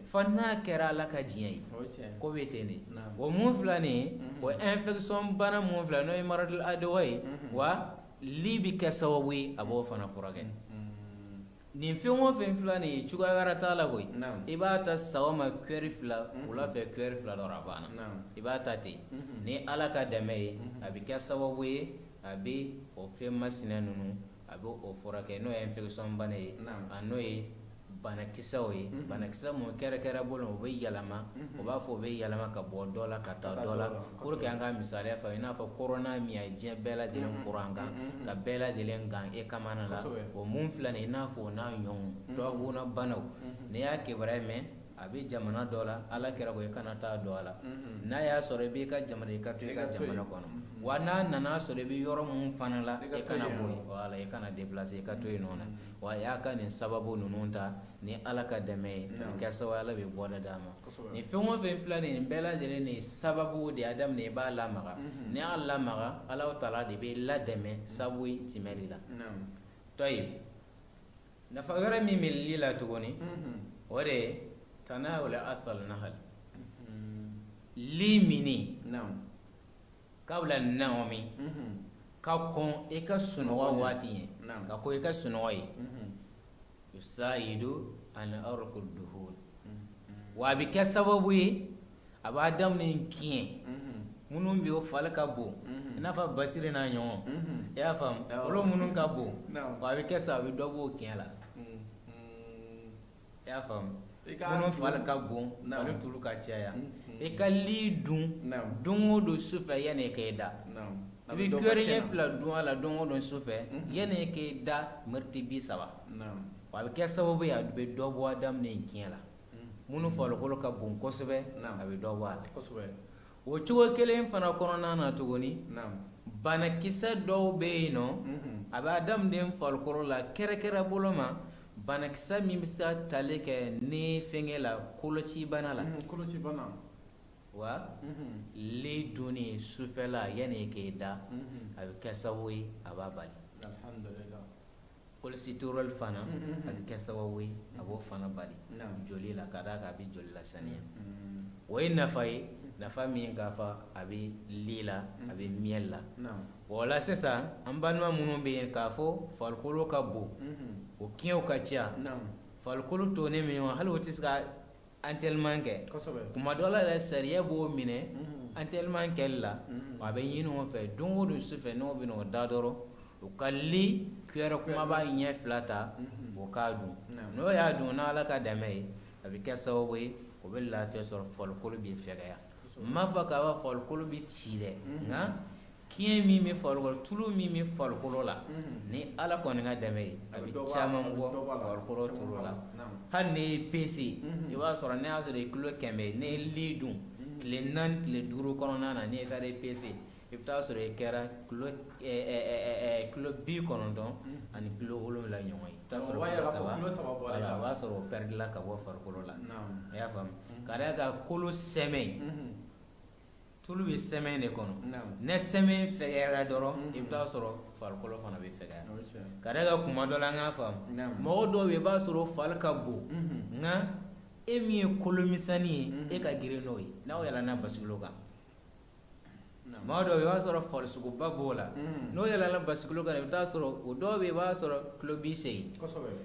fo n'a kɛra Ala ka diɲɛ ye ko bɛ ten de o mun filɛ nin ye o infection bana mun filɛ n'o ye maradil adawa ye wa li bɛ kɛ sababu ye a b'o fana furakɛ nin fɛn o fɛn filɛ nin ye cogoya wɛrɛ t'a la koyi i b'a ta sɔgɔma kɛri 2 wula fɛ kɛri 2 dɔrɔn a banna i b'a ta ten ni Ala ka dɛmɛ ye a bɛ kɛ sababu ye a bɛ o fɛn masinɛ ninnu a bɛ o furakɛ n'o ye infection bana ye a n'o ye banakisɛw ye banakisɛ mun kɛrɛ bolo o bɛ yɛlɛma o b'a fɔ o bɛ yɛlɛma ka bɔ dɔ la ka taa dɔ la pour que an ka misaliya fɔ i n'a fɔ corona min a ye diɲɛ bɛɛ lajɛlen kɔrɔ an kan ka bɛɛ lajɛlen gan e kamana la o mun filɛ nin i n'a fɔ o n'a ɲɔgɔn dɔgɔkunna banaw n'i y'a kibaruya mɛn a bɛ jamana dɔ la Ala kɛra ko i kana taa dɔ la n'a y'a sɔrɔ i b'i ka jamana i ka to i ka jamana kɔnɔ wa n'a nana sɔrɔ i bɛ yɔrɔ mun fana la i kana bɔ yen wala i kana déplacer i ka to yen nɔ wa i y'a ka nin sababu ninnu ta ni Ala ka dɛmɛ ye a bɛ kɛ sababu Ala bɛ bɔda d'a ma nin fɛn o fɛn filɛ nin bɛɛ lajɛlen nin sababu de y'a daminɛ i b'a lamaga ni y'a lamaga Ala Taala de bɛ ladɛmɛ sababu ye timɛli la tɔyi nafa wɛrɛ min bɛ li la tuguni o de ye tanawul asal nahal li mini kabla naomi ka kɔn i ka sunɔgɔ waati ye ka ko i ka sunɔgɔ ye yusayidu an arqud duhul wa bi kɛ sababu ye a b'a daminɛ kiɲɛ minnu bɛ o fali ka bon i n'a fɔ basiri n'a ɲɔgɔn i y'a faamu olu minnu ka bon wa a bɛ kɛ sababu dɔ b'o kiɲɛ la i y'a faamu minnu fali ka bon fali tulu ka caya i ka li dun don o don sufɛ yanni i k'i da i bɛ kɛri ɲɛ 2 dun a la don o don sufɛ yanni i k'i da miniti 30 wa a bɛ kɛ sababu ye a bɛ dɔ bɔ a daminɛ kiɲɛ la minnu farikolo ka bon kosɛbɛ a bɛ dɔ bɔ a la o cogo kelen fana kɔnɔna na tuguni banakisɛ dɔw bɛ yen nɔ a b'a daminɛ farikolo la kɛrɛkɛrɛ bolo ma banakisɛ min bɛ se ka tali kɛ ni fɛngɛ la koloci bana la wa li dunni sufɛla yanni i k'i da a bɛ kɛ sababu ye a b'a bali polisitorol fana a bɛ kɛ sababu ye a b'o fana bali joli la ka d'a kan a bɛ joli la saniya o ye nafa ye nafa min k'a fɔ a bɛ li la a bɛ miel la o la sisan an balima minnu bɛ yen k'a fɔ farikolo ka bon o kiɲɛw ka ca farikolo tonen min hali o tɛ se ka entraînement kɛ kuma dɔ la yɛrɛ sariya b'o minɛ entraînement kɛli la a bɛ ɲini o fɛ don o don sufɛ n'o bɛ n'o da dɔrɔn o ka li kuyɛrɛ kumaba ɲɛ 2 ta o k'a dun n'o y'a dun n'Ala ka dɛmɛ ye a bɛ kɛ sababu ye o bɛ lafiya sɔrɔ farikolo bɛ fɛgɛya n m'a fɔ k'a fɔ farikolo bɛ ci dɛ nka kiɲɛ min bɛ farikolo tulu min bɛ farikolo la ni Ala kɔni ka dɛmɛ ye a bɛ caman bɔ farikolo tulu la hali n'i ye pese i b'a sɔrɔ ne y'a sɔrɔ i kilo 100 ne ye li dun tile 4 tile 5 kɔnɔna na n'i taara i pese i bɛ taa sɔrɔ i kɛra kilo 90 ani kilo 7 ɲɔgɔn ye i bɛ taa sɔrɔ kilo 3 wala o b'a sɔrɔ o pɛrɛdila ka bɔ farikolo la i y'a faamu ka d'a kan kolo sɛmɛ tulu bɛ sɛmɛ de kɔnɔ ne sɛmɛ fɛgɛyara dɔrɔn i bɛ taa sɔrɔ farikolo fana bɛ fɛgɛya ka d'a kan kuma dɔ la an k'a faamu mɔgɔ dɔw bɛ yen i b'a sɔrɔ fari ka bon nka e min ye kolo misɛnnin ye e ka girin n'o ye n'aw yɛlɛnna basigilo kan maa dɔw bɛ i b'a sɔrɔ farisuguba b'o la n'o yɛlɛnna basigilo kan i bɛ taa sɔrɔ o dɔw bɛ i b'a sɔrɔ kilo 80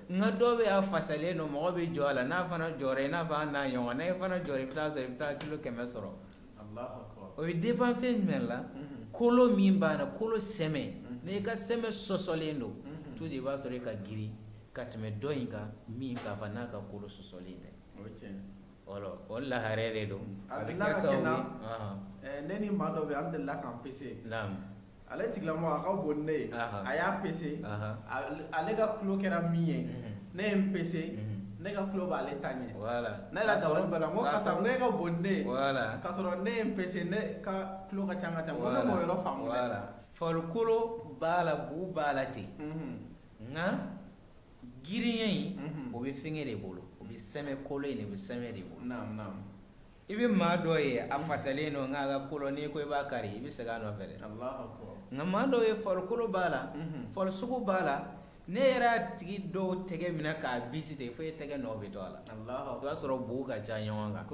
nka dɔw bɛ a fasalen don mɔgɔ bɛ jɔ a la n'a fana jɔra i n'a fɔ an n'a ɲɔgɔn n'a fana jɔra i bɛ taa sɔrɔ i bɛ taa kilo 100 sɔrɔ o bɛ dépend fɛn jumɛn la kolo min b'a la kolo sɛmɛ n'i ka sɛmɛ sɔsɔlen don toujours i b'a sɔrɔ i ka girin ka tɛmɛ dɔ in kan min k'a fɔ n'a ka kolo sɔsɔlen tɛ o laharɛ de don a bɛ kɛ sababu ye ne ni maa dɔ bɛ an delila k'an pese ale tigilamɔgɔ a ka bon ne ye a y'a pese ale ka kilo kɛra min ye ne ye n pese ne ka kulo b'ale ta ɲɛ voilà ne yɛrɛ gabon bɛɛ la n ko karisa n ko e ka bon ne ye voilà k'a sɔrɔ ne ye n pese ne ka kulo ka ca n ko ne m'o yɔrɔ faamu dɛ voilà farikolo b'a la bu b'a la ten nka girinya in o bɛ fɛngɛ de bolo o bɛ sɛmɛ kolo in de bɛ sɛmɛ de bolo i bɛ maa dɔ ye a fasalen don nka a ka kolo n'i ko i b'a kari i bɛ segin a nɔfɛ dɛ nka maa dɔw ye farikolo b'a la farisugu b'a la ne yɛrɛ a tigi dɔw tɛgɛ minɛ k'a bisi ten fo e tɛgɛ nɔ bɛ to a la o b'a sɔrɔ bu ka ca ɲɔgɔn kan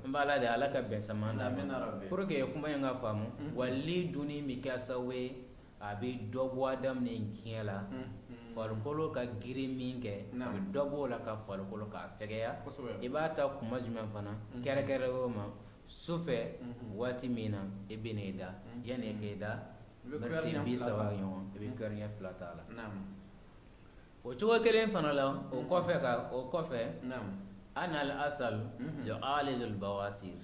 n b'a la de ala ka bɛn sama d'a ma pour que kuma in ka faamu wali dunni bɛ kɛ sababu ye a bɛ dɔ bɔ adamadenya diɲɛ la farikolo ka girin min kɛ a bɛ dɔ bɔ o la ka farikolo k'a fɛgɛya i b'a ta kuma jumɛn fana kɛrɛkɛrɛ o ma sufɛ waati min na i bɛ n'i da yanni i k'i da miniti 30 ɲɔgɔn i bɛ kɛrɛ ɲɛ 2 t'a la o cogo kelen fana la o kɔfɛ anal asal yu'alidul bawasir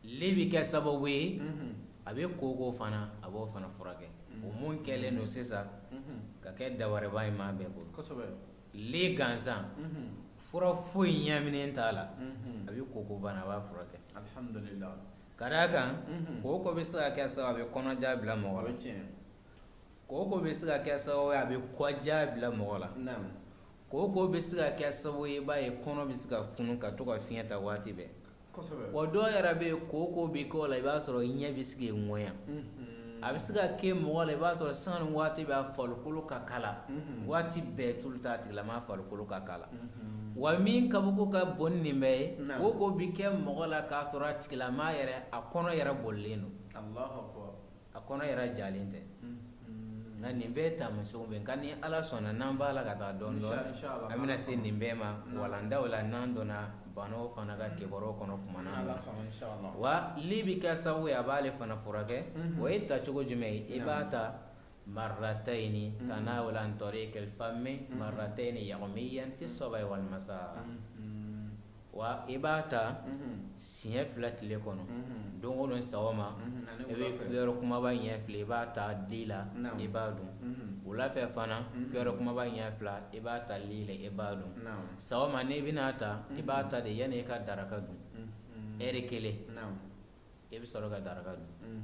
li bɛ kɛ sababu ye a bɛ koko fana a b'o fana furakɛ o mun kɛlen don sisan ka kɛ dabareba in maa bɛɛ bolo li gansan fura foyi ɲaminen t'a la a bɛ koko bana a b'a furakɛ ka d'a kan koko bɛ se ka kɛ sababu a bɛ kɔnɔja bila mɔgɔ la koko bɛ se ka kɛ sababu a bɛ kɔja bila mɔgɔ la koko bɛ se ka kɛ sababu ye i b'a ye kɔnɔ bɛ se ka funu ka to ka fiɲɛ ta waati bɛɛ wa dɔw yɛrɛ bɛ yen koko bɛ k'o la i b'a sɔrɔ ɲɛ bɛ se k'i ŋɔɲa a bɛ se ka kɛ mɔgɔ la i b'a sɔrɔ sanga ni waati bɛ a farikolo ka kala waati bɛɛ tulu t'a tigilama farikolo ka kala wa min ka bɔ ko ka bon nin bɛɛ ye koko bɛ kɛ mɔgɔ la k'a sɔrɔ a tigilama yɛrɛ a kɔnɔ yɛrɛ bolilen don a kɔnɔ yɛrɛ jalen tɛ nka nin bɛɛ taamasiyɛnw bɛ nka ni ala sɔnna n'an b'a la ka taa dɔɔnin dɔɔnin an bɛna se nin bɛɛ ma walandaw la n'an donna banaw fana ka kibaruyaw kɔnɔ tuma na wa li bɛ kɛ sababu ye a b'ale fana furakɛ o ye tacogo jumɛn ye i b'a ta marratayni tanawulan tariqil fammi marratayni yawmiyan fi sabahi wal masa wa i b'a ta siɲɛ 2 tile kɔnɔ don o don sɔgɔma i bɛ kuyɛrɛ kumaba ɲɛ 2 i b'a ta di la i b'a dun wula fɛ fana kuyɛrɛ kumaba ɲɛ 2 i b'a ta li la i b'a dun sɔgɔma n'i bɛna ta i b'a ta de yanni i ka daraka dun ɛri 1 i bɛ sɔrɔ ka daraka dun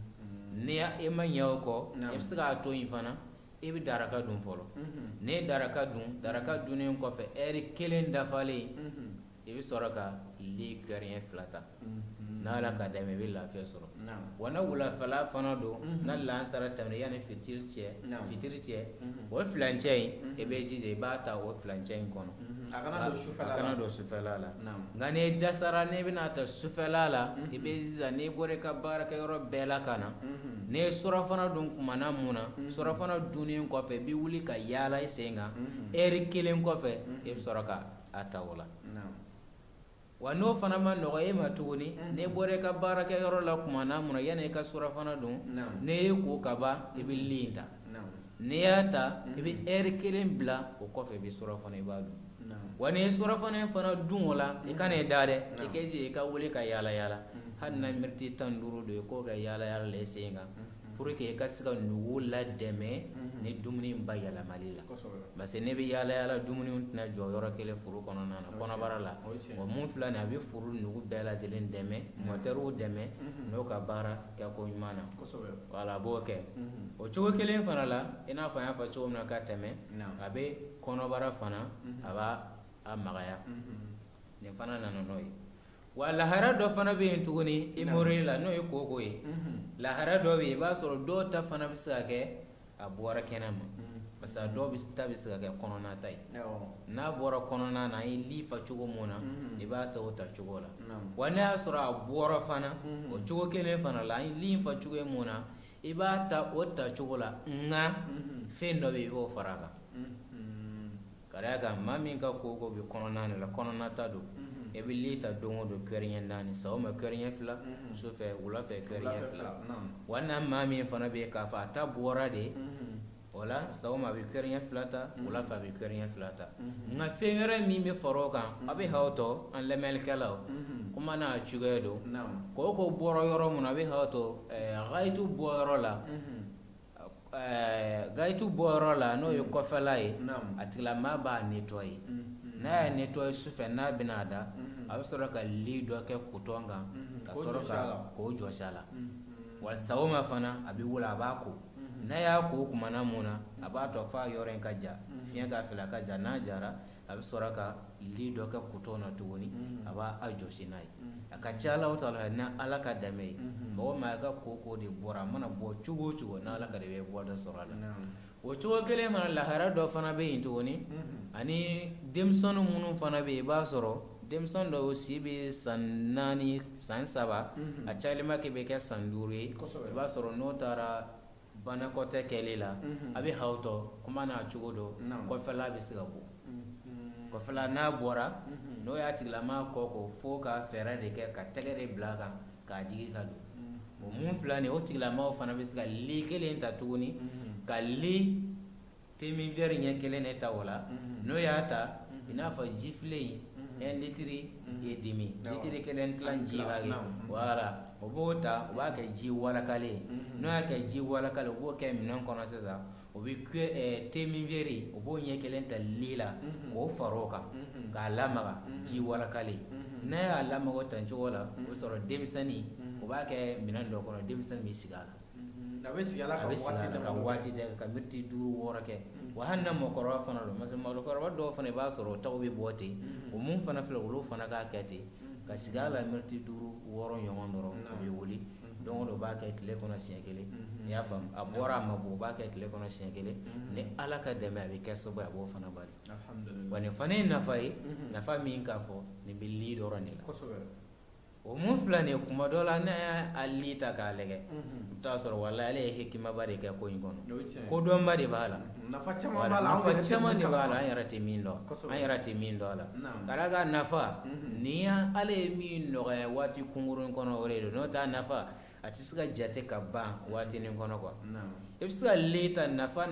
ni i ma ɲɛ o kɔ i bɛ se k'a to yen fana i bɛ daraka dun fɔlɔ n'i ye daraka dunnen kɔfɛ ɛri 1 dafalen i bɛ sɔrɔ ka li kɛrɛɲɛ 2 ta n'ala ka dɛmɛ i bɛ lafiya sɔrɔ wa na wulafɛla fana don na lansara tɛmɛna yanni fitiri cɛ o filancɛ in i bɛ jija i b'a ta o filancɛ in kɔnɔ a kana don sufɛla la nka n'i dasara n'i bɛna ta sufɛla la i bɛ jija n'i bɔra i ka baarakɛyɔrɔ bɛɛ la ka na n'i ye surafana dun kumana mun na surafana dunnen kɔfɛ i bɛ wuli ka yaala i sen kan ɛri 1 kɔfɛ i bɛ sɔrɔ ka a ta o la wa n'o fana ma nɔgɔ e ma tuguni n'i bɔra i ka baarakɛyɔrɔ la kumana mun na yanni i ka surafana dun n'i ye ko ka ban i bɛ li ta n'i y'a ta i bɛ ɛri 1 bila o kɔfɛ i bɛ surafana i b'a dun wa n'i ye surafana in fana dun o la i ka n'i da dɛ i k'i jija i ka wuli ka yaala yaala hali na miniti 15 don i k'o kɛ yaala yaala la i sen kan pour que i ka se ka nugu ladɛmɛ ni dumuni in bayɛlɛmali la parce que ne bɛ yaala yaala dumuni tɛna jɔ yɔrɔ kelen furu kɔnɔna na kɔnɔbara la wa mun filɛ nin ye a bɛ furu nugu bɛɛ lajɛlen dɛmɛ mɔtɛriw dɛmɛ n'o ka baara kɛ ko ɲuman na wala a b'o kɛ o cogo kelen fana la i n'a fɔ an y'a fɔ cogo min na ka tɛmɛ a bɛ kɔnɔbara fana a b'a magaya nin fana nana n'o ye wa lahara dɔ fana bɛ yen tuguni i mori la n'o ye koko ye lahara dɔ bɛ yen i b'a sɔrɔ dɔw ta fana bɛ se ka kɛ a bɔra kɛnɛ ma parce que dɔw ta bɛ se ka kɛ kɔnɔna ta ye n'a bɔra kɔnɔna na i li fa cogo mun na i b'a ta o ta cogo la wa n'a y'a sɔrɔ a bɔra fana o cogo kelen fana la i li fa cogo mun na i b'a ta o ta cogo la nka fɛn dɔ bɛ yen i b'o fara a kan ka d'a kan maa min ka koko bɛ kɔnɔna de la kɔnɔna ta don i bɛ li ta don o don kɛrɛɲɛ 4 sɔgɔma kɛrɛɲɛ 2 sufɛ wulafɛ kɛrɛɲɛ 2 wa n'a maa min fana bɛ yen k'a fɔ a ta bɔra de o la sɔgɔma a bɛ kɛrɛɲɛ 2 ta wulafɛ a bɛ kɛrɛɲɛ 2 ta nka fɛn wɛrɛ min bɛ fara o kan a bɛ haw tɔ an lamɛnnikɛlaw kuma n'a cogoya don koko bɔra yɔrɔ min na a bɛ haw tɔ gayitu bɔyɔrɔ la gayitu bɔyɔrɔ la n'o ye kɔfɛla ye a tigilamaa b'a nettoyer n'a ye nettoyer sufɛ n'a bɛna da a bɛ sɔrɔ ka li dɔ kɛ kuton kan ka sɔrɔ ka k'o jɔsi a la wa sawoma fana a bɛ wuli a b'a ko n'a y'a ko kumana mun na a b'a tɔ f'a yɔrɔ in ka ja fiɲɛ k'a fili a ka ja n'a jara a bɛ sɔrɔ ka li dɔ kɛ kuton na tuguni a b'a jɔsi n'a ye a ka ca Ala taala ni Ala ka dɛmɛ ye mɔgɔ ma a ka ko de bɔra a mana bɔ cogo o cogo n'a Ala ka dɛmɛ ye bɔ dɔ sɔrɔ a la o cogo kelen mana lahara dɔ fana bɛ yen tuguni ani denmisɛnnin minnu fana bɛ yen i b'a sɔrɔ denmisɛn dɔw si bɛ san 4 san 7 a cayalima kɛ bɛ kɛ san 5 ye i b'a sɔrɔ n'o taara banakɔtɛ kɛli la a bɛ hawtɔ kuma n'a cogo dɔ kɔfɛla bɛ se ka bɔ kɔfɛla n'a bɔra n'o y'a tigilama kɔ fo ka fɛɛrɛ de kɛ ka tɛgɛ de bila a kan k'a jigi ka don o mun fila nin o tigilamaw fana bɛ se ka li kelen ta tuguni ka li temi verre ɲɛ kelen de ta o la n'o y'a ta i n'a fɔ jifilen 1 litiri et demi litiri kelen tilan ji hakɛ voilà o b'o ta o b'a kɛ ji walakalen n'o y'a kɛ ji walakalen o b'o kɛ minɛn kɔnɔ sisan o bɛ kɛ temi verre o b'o ɲɛ kelen ta li la k'o fara o kan k'a lamaga ji walakalen n'a y'a lamaga o tan cogo la o bɛ sɔrɔ denmisɛnnin o b'a kɛ minɛn dɔ kɔnɔ denmisɛnnin bɛ sigi a la a bɛ sigi a la ka waati dɛ ka miniti 5 6 kɛ wa hali na mɔgɔkɔrɔba fana don parce que mɔgɔkɔrɔba dɔw fana i b'a sɔrɔ o taw bɛ bɔ ten o mun fana filɛ olu fana k'a kɛ ten ka sigi a la miniti 5 6 ɲɔgɔn dɔrɔn o bɛ wuli don o don o b'a kɛ tile kɔnɔ siɲɛ kelen i y'a faamu a bɔra a ma bɔ o b'a kɛ tile kɔnɔ siɲɛ kelen ni Ala ka dɛmɛ a bɛ kɛ sababu a b'o fana bali wa nin fana ye nafa ye nafa min k'a fɔ nin bɛ li dɔrɔn de la o mun filɛ nin ye kuma dɔ la n'a y'a li ta k'a lajɛ i bɛ taa sɔrɔ walahi ale ye hikimaba de kɛ ko in kɔnɔ kodɔnba de b'a la nafa caman de b'a la an yɛrɛ tɛ min dɔn a la ka d'a kan nafa ni ale ye min nɔgɔya waati kunkurun kɔnɔ o de don n'o t'a nafa a tɛ se ka jate ka ban waatinin kɔnɔ quoi i bɛ se ka li ta nafa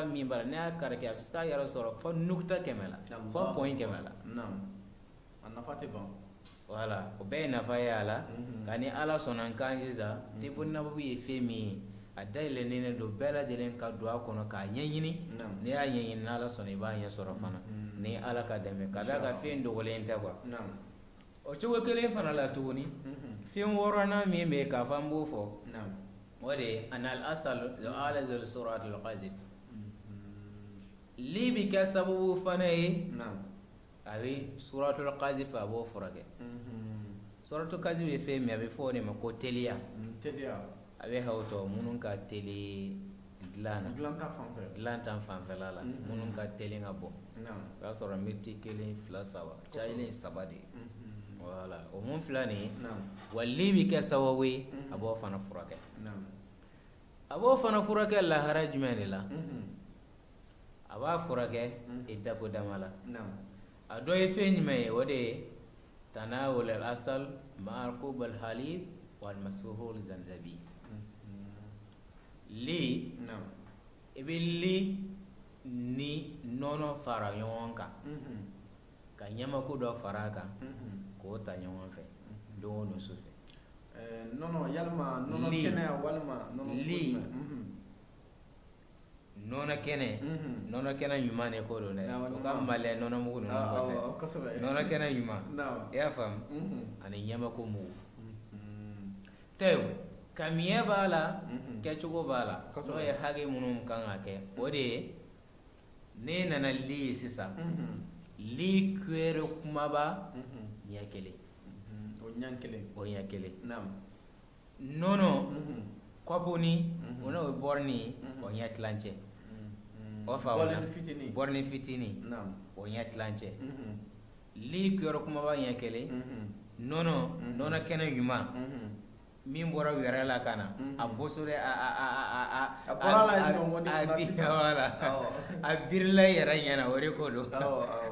min b'a la n'a y'a kari kɛ a bɛ se k'a yɛrɛ sɔrɔ fo nukuta 100 la fo point 100 la a nafa tɛ ban voilà o bɛɛ ye nafa ye a la ka ni Ala sɔnna kan sisan An-Nabawi ye fɛn min ye a dayɛlɛnnen don bɛɛ lajɛlen ka don a kɔnɔ k'a ɲɛɲini n'i y'a ɲɛɲini n'Ala sɔnna i b'a ɲɛ sɔrɔ fana ni Ala ka dɛmɛ ka d'a kan fɛn dogolen tɛ quoi o cogo kelen fana la tuguni fɛn 6nan min bɛ yen k'a fɔ an b'o fɔ o de ye al-asal al suratul qazif li bɛ kɛ sababu fana ye a bɛ suratul qazif a b'o furakɛ suratul qazif ye fɛn min a bɛ fɔ o de ma ko teliya a bɛ hawtɔ minnu ka teli dilan ta fanfɛla la minnu ka teli ka bɔ o y'a sɔrɔ miniti 1 2 3 cayalen 3 de ye voilà o mun fila nin ye wa li bɛ kɛ sababu ye a b'o fana furakɛ a b'o fana furakɛ lahara jumɛn de la a b'a furakɛ étape dama la a dɔ ye fɛn jumɛn ye o de ye tanawul al-asal ma'arqub al-halib wal masfuhul zanjabi li i bɛ li ni nɔnɔ fara ɲɔgɔn kan ka ɲamaku dɔ fara a kan k'o ta ɲɔgɔn fɛ don o don su fɛ nɔnɔ yalima nɔnɔ kɛnɛ walima nɔnɔ li nɔnɔ kɛnɛ ɲuman de ko don dɛ o ka malɛ nɔnɔ mugu ninnu kɔ tɛ nɔnɔ kɛnɛ ɲuman i y'a faamu ani ɲamaku mugu tew kamiya b'a la kɛcogo b'a la n'o ye hakɛ minnu kan ka kɛ o de ye ne nana li ye sisan li kuere kumaba ɲɛ kelen o ɲɛ kelen nɔnɔ kɔpuni o n'o ye bɔrni o ɲɛ tilancɛ o faamuya bɔrni fitini o ɲɛ tilancɛ li kuere kumaba ɲɛ kelen nɔnɔ kɛnɛ ɲuman min bɔra wɛrɛ la ka na a bosore a birila yɛrɛ ɲɛna o de ko don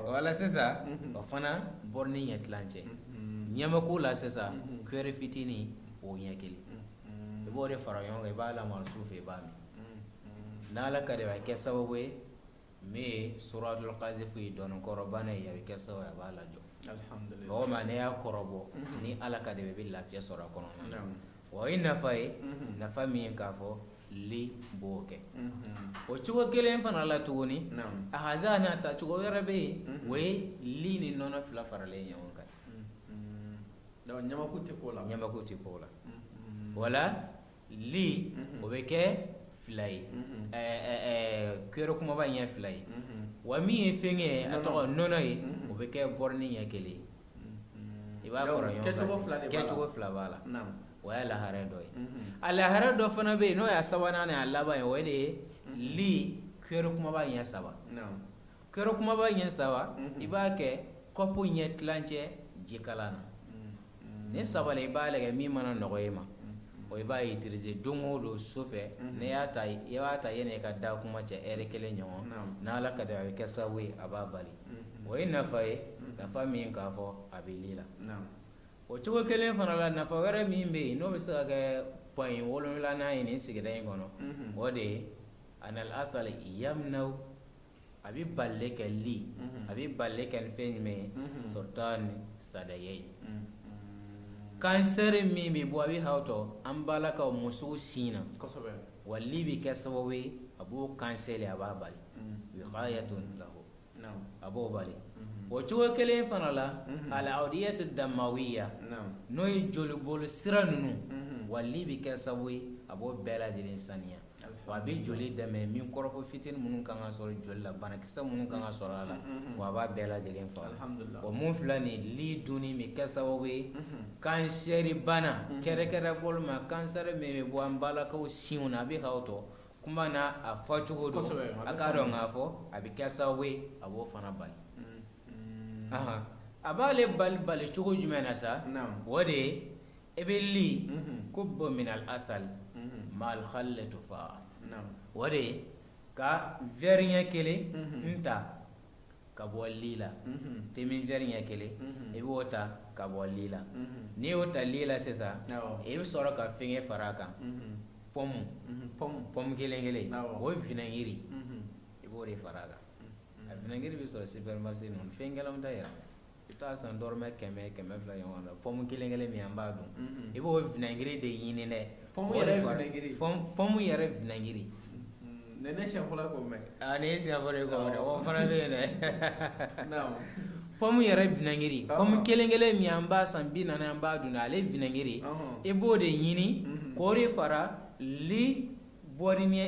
wala sisan o fana bɔrni ɲɛ tilancɛ ɲɛmako la sisan kuere fitini o ɲɛ kelen i b'o de fara ɲɔgɔn kan i b'a lamara su fɛ i b'a min n'Ala ka dɛmɛ a bɛ kɛ sababu ye min ye suratul qazif ye dɔnnikɔrɔbana ye a bɛ kɛ sababu ye a b'a lajɔ mɔgɔ ma ne y'a kɔrɔbɔ ni Ala ka dɛmɛ i bɛ lafiya sɔrɔ a kɔnɔna na wa o ye nafa ye nafa min ye k'a fɔ li b'o kɛ o cogo kelen fana la tuguni a hada n'a ta cogo wɛrɛ bɛ yen o ye li ni nɔnɔ fila faralen ɲɔgɔn kan donc ɲamaku tɛ k'o la ɲamaku tɛ k'o la wala li o bɛ kɛ fila ye kuyɛrɛ kumaba ɲɛ fila ye wa min ye fɛn ye a tɔgɔ nɔnɔ ye o bɛ kɛ bɔrɔni ɲɛ kelen i b'a fara ɲɔgɔn kan kɛcogo fila b'a la o y'a lahara dɔ ye a lahara dɔ fana bɛ yen n'o y'a sabanan ni a laban ye o de ye li kuyɛrɛ kumaba ɲɛ saba kuyɛrɛ kumaba ɲɛ saba i b'a kɛ kɔpu ɲɛ tilancɛ jikalan na ni saba la i b'a lajɛ min mana nɔgɔ i ma o i b'a utiliser don o don su fɛ n'i y'a ta i b'a ta yanni i ka da kuma cɛ ɛri kelen ɲɔgɔn n'ala ka di a bɛ kɛ sababu ye a b'a bali o ye nafa ye nafa min k'a fɔ a bɛ li la o cogo kelen fana la nafa wɛrɛ min bɛ yen n'o bɛ se ka kɛ pɔyin 7nan ye nin sigida in kɔnɔ o de ye anal asal yamnaw a bɛ bali kɛ li a bɛ bali kɛ ni fɛn jumɛn ye sɔrɔtani sadaya ye kansɛri min bɛ bɔ a bɛ hawtɔ an balakaw musow sin na wa li bɛ kɛ sababu ye a b'o kansɛri a b'a bali wiqayatun lahu a b'o bali o cogo kelen fana la al-awdiyatu damawiya n'o ye jolibolo sira ninnu wa li bɛ kɛ sababu ye a b'o bɛɛ lajɛlen saniya wa a bɛ joli dɛmɛ min kɔrɔfɔ fitinin minnu kan ka sɔrɔ joli la banakisɛ minnu kan ka sɔrɔ a la wa a b'a bɛɛ lajɛlen faga wa mun filɛ nin li dunni bɛ kɛ sababu ye kansɛri bana kɛrɛkɛrɛ bolo ma kansɛri min bɛ bɔ an balakaw sinw na a bɛ hawtɔ kuma na a fɔcogo don a k'a dɔn k'a fɔ a bɛ kɛ sababu ye a b'o fana bali a b'ale bali cogo jumɛn na sa o de ye e bɛ li ko bɔ minal asal mal khallatu fa o de ye ka verre ɲɛ kelen n ta ka bɔ li la temi verre ɲɛ kelen i b'o ta ka bɔ li la n'i y'o ta li la sisan i bɛ sɔrɔ ka fɛngɛ fara a kan pɔmu kelen kelen o ye vinɛgiri i b'o de fara a kan a vinɛgiri bɛ sɔrɔ supermarché ninnu fɛn gɛlɛnw ta yɛrɛ i bɛ taa san dɔrɔmɛ 100 100 2 ɲɔgɔn na pɔmu kelen kelen min an b'a dun i b'o vinɛgiri de ɲini dɛ pɔmu yɛrɛ vinɛgiri ne siɲɛ fɔlɔ k'o mɛn ne siɲɛ fɔlɔ k'o mɛn o fana bɛ yen dɛ pɔmu yɛrɛ vinɛgiri pɔmu kelen kelen min an b'a san 40 an b'a dun ale vinɛgiri i b'o de ɲini k'o de fara li bɔri ni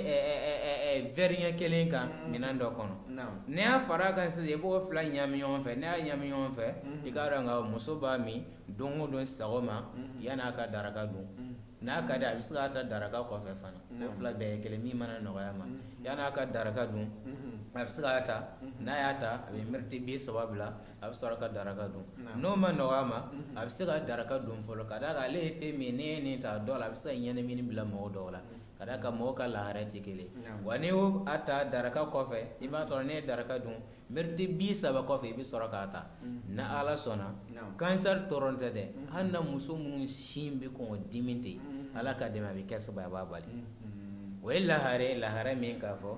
verre ɲɛ kelen kan minɛn dɔ kɔnɔ n'i y'a fara kan sisan i b'o fila ɲami ɲɔgɔn fɛ n'i y'a ɲami ɲɔgɔn fɛ i k'a dɔn nka muso b'a min don o don sagoma yanni a ka daraka dun n'a ka di a bɛ se k'a ta daraka kɔfɛ fana o fila bɛɛ ye kelen min mana nɔgɔya ma yanni a ka daraka dun a bɛ se k'a ta n'a y'a ta a bɛ miniti 30 bila a bɛ sɔrɔ ka daraka dun n'o ma nɔgɔya ma a bɛ se ka daraka dun fɔlɔ ka d'a kan ale ye fɛn min ne ye nin ta dɔw la a bɛ se ka ɲɛnɛmini bila mɔgɔw dɔw la ka d'a kan mɔgɔw ka lahara tɛ kelen wa n'i y'o a ta daraka kɔfɛ i b'a sɔrɔ ne ye daraka dun miniti 30 kɔfɛ i bɛ sɔrɔ k'a ta ni ala sɔnna kansɛri dɔrɔn tɛ dɛ hali na muso minnu sin bɛ kɔn ka dimi ten ala ka dɛmɛ a bɛ kɛ sababu a b'a bali o ye lahara min k'a fɔ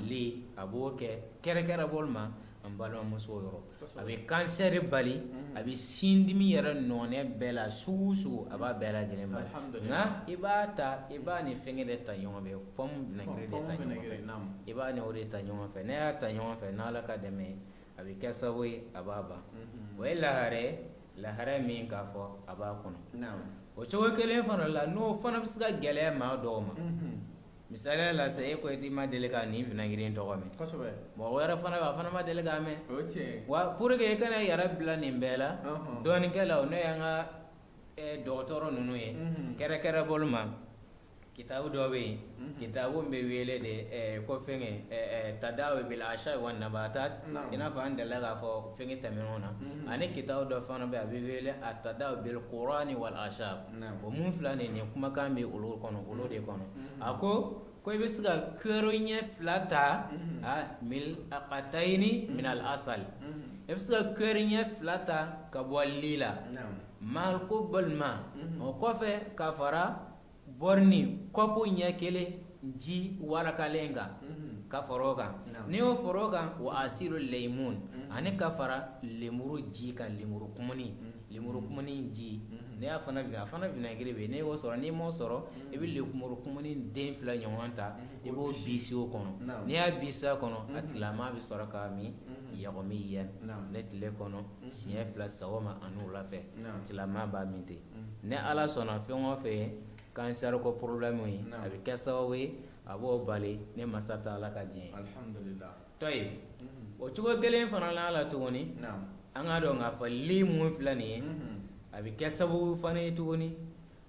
li a b'o kɛ kɛrɛkɛrɛ bolo ma an balimamusow yɔrɔ a bɛ kansɛri bali a bɛ sin dimi yɛrɛ nɔnɛ bɛɛ la sugu sugu a b'a bɛɛ lajɛlen bali nka i b'a ta i b'a ni fɛngɛ de ta ɲɔgɔn fɛ pɔmu vinɛgiri de ta ɲɔgɔn fɛ i b'a ni o de ta ɲɔgɔn fɛ n'a y'a ta ɲɔgɔn fɛ n'ala ka dɛmɛ a bɛ kɛ sababu ye a b'a ban o ye lahara min k'a fɔ a b'a kɔnɔ o cogo kelen fana la n'o fana bɛ se ka gɛlɛya maa dɔw ma misaliya la sa e ko i ma deli ka nin vinɛgiri in tɔgɔ mɛn mɔgɔ wɛrɛ fana b'a fana ma deli k'a mɛn wa pour que i kana yɛrɛ bila nin bɛɛ la dɔɔninkɛlaw n'o y'an ka dɔgɔtɔrɔ ninnu ye kɛrɛkɛrɛ bolo ma kitabu dɔ bɛ yen kitabu min bɛ wele de ko fɛngɛ tadawi bil asha wa nabatat i n'a fɔ an delila k'a fɔ fɛngɛ tɛmɛnenw na ani kitabu dɔ fana bɛ yen a bɛ wele at-tadawi bil qur'ani wal ashab o mun fila nin kumakan bɛ olu kɔnɔ olu de kɔnɔ a ko i bɛ se ka kuyɛrɛ ɲɛ fila ta mil aqatayni min al asal i bɛ se ka kuyɛrɛ ɲɛ fila ta ka bɔ li la mal ko balima o kɔfɛ ka fara bɔrni kɔpu ɲɛ kelen ji warakalen kan ka fara o kan n'i y'o fara o kan wa asiru leimun ani ka fara lemuru ji kan lemuru kumuni kumani ji ne ya fana vinaigre be ne wo soro ni mo soro e bi le kumuru kumani den fila nyonta e bo bisi o kono ne ya bisa kono atila ma bi soro ka mi yagomiyan ne tile kono siɲɛ fila sawoma ani wula fɛ tilama b'a min ten ne ala sɔnna fɛn o fɛn kansɛri ko problème ye a bɛ kɛ sababu ye a b'o bali ne masa ta ala ka diɲɛ alhamdulillah tɔyi o cogo kelen fana la ala tuguni an ka dɔn k'a fɔ li mun filɛ nin ye a bɛ kɛ sababu fana ye tuguni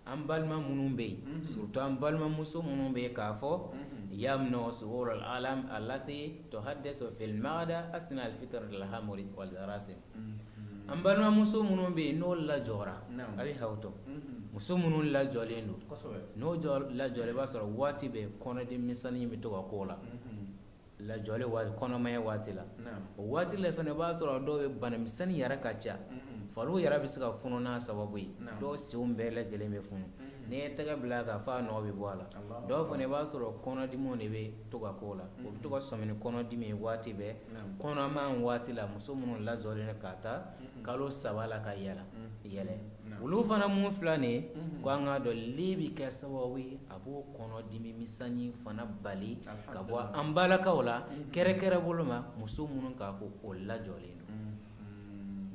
an balima minnu bɛ yen surtout an balimamuso minnu bɛ yen k'a fɔ يمنع ظهور العالم التي تحدث في المعدة أثناء الفطر الحمر والجراثيم an balimamuso minnu bɛ yen n'o lajɔra a bɛ hawuto muso minnu lajɔlen don n'o lajɔlen i b'a sɔrɔ waati bɛɛ kɔnɔdimisɛnnin bɛ to ka k'o la lajɔlen waati kɔnɔmaya waati la o waati la fana i b'a sɔrɔ dɔw bɛ banamisɛnnin yɛrɛ ka ca fariw yɛrɛ bɛ se ka funu n'a sababu ye dɔw senw bɛɛ lajɛlen bɛ funu n'i ye tɛgɛ bila k'a fɔ a nɔ bɛ bɔ a la dɔw fana i b'a sɔrɔ kɔnɔdimiw de bɛ to ka k'o la o bɛ to ka sɔmi ni kɔnɔdimi ye waati bɛɛ kɔnɔma waati la muso minnu lajɔlen ka taa kalo 3 la ka yɛlɛ olu fana mun filɛ nin ye ko an k'a dɔn li bɛ kɛ sababu ye a b'o kɔnɔdimi misɛnnin fana bali ka bɔ an balakaw la kɛrɛkɛrɛ bolo ma muso minnu k'a fɔ o lajɔlen don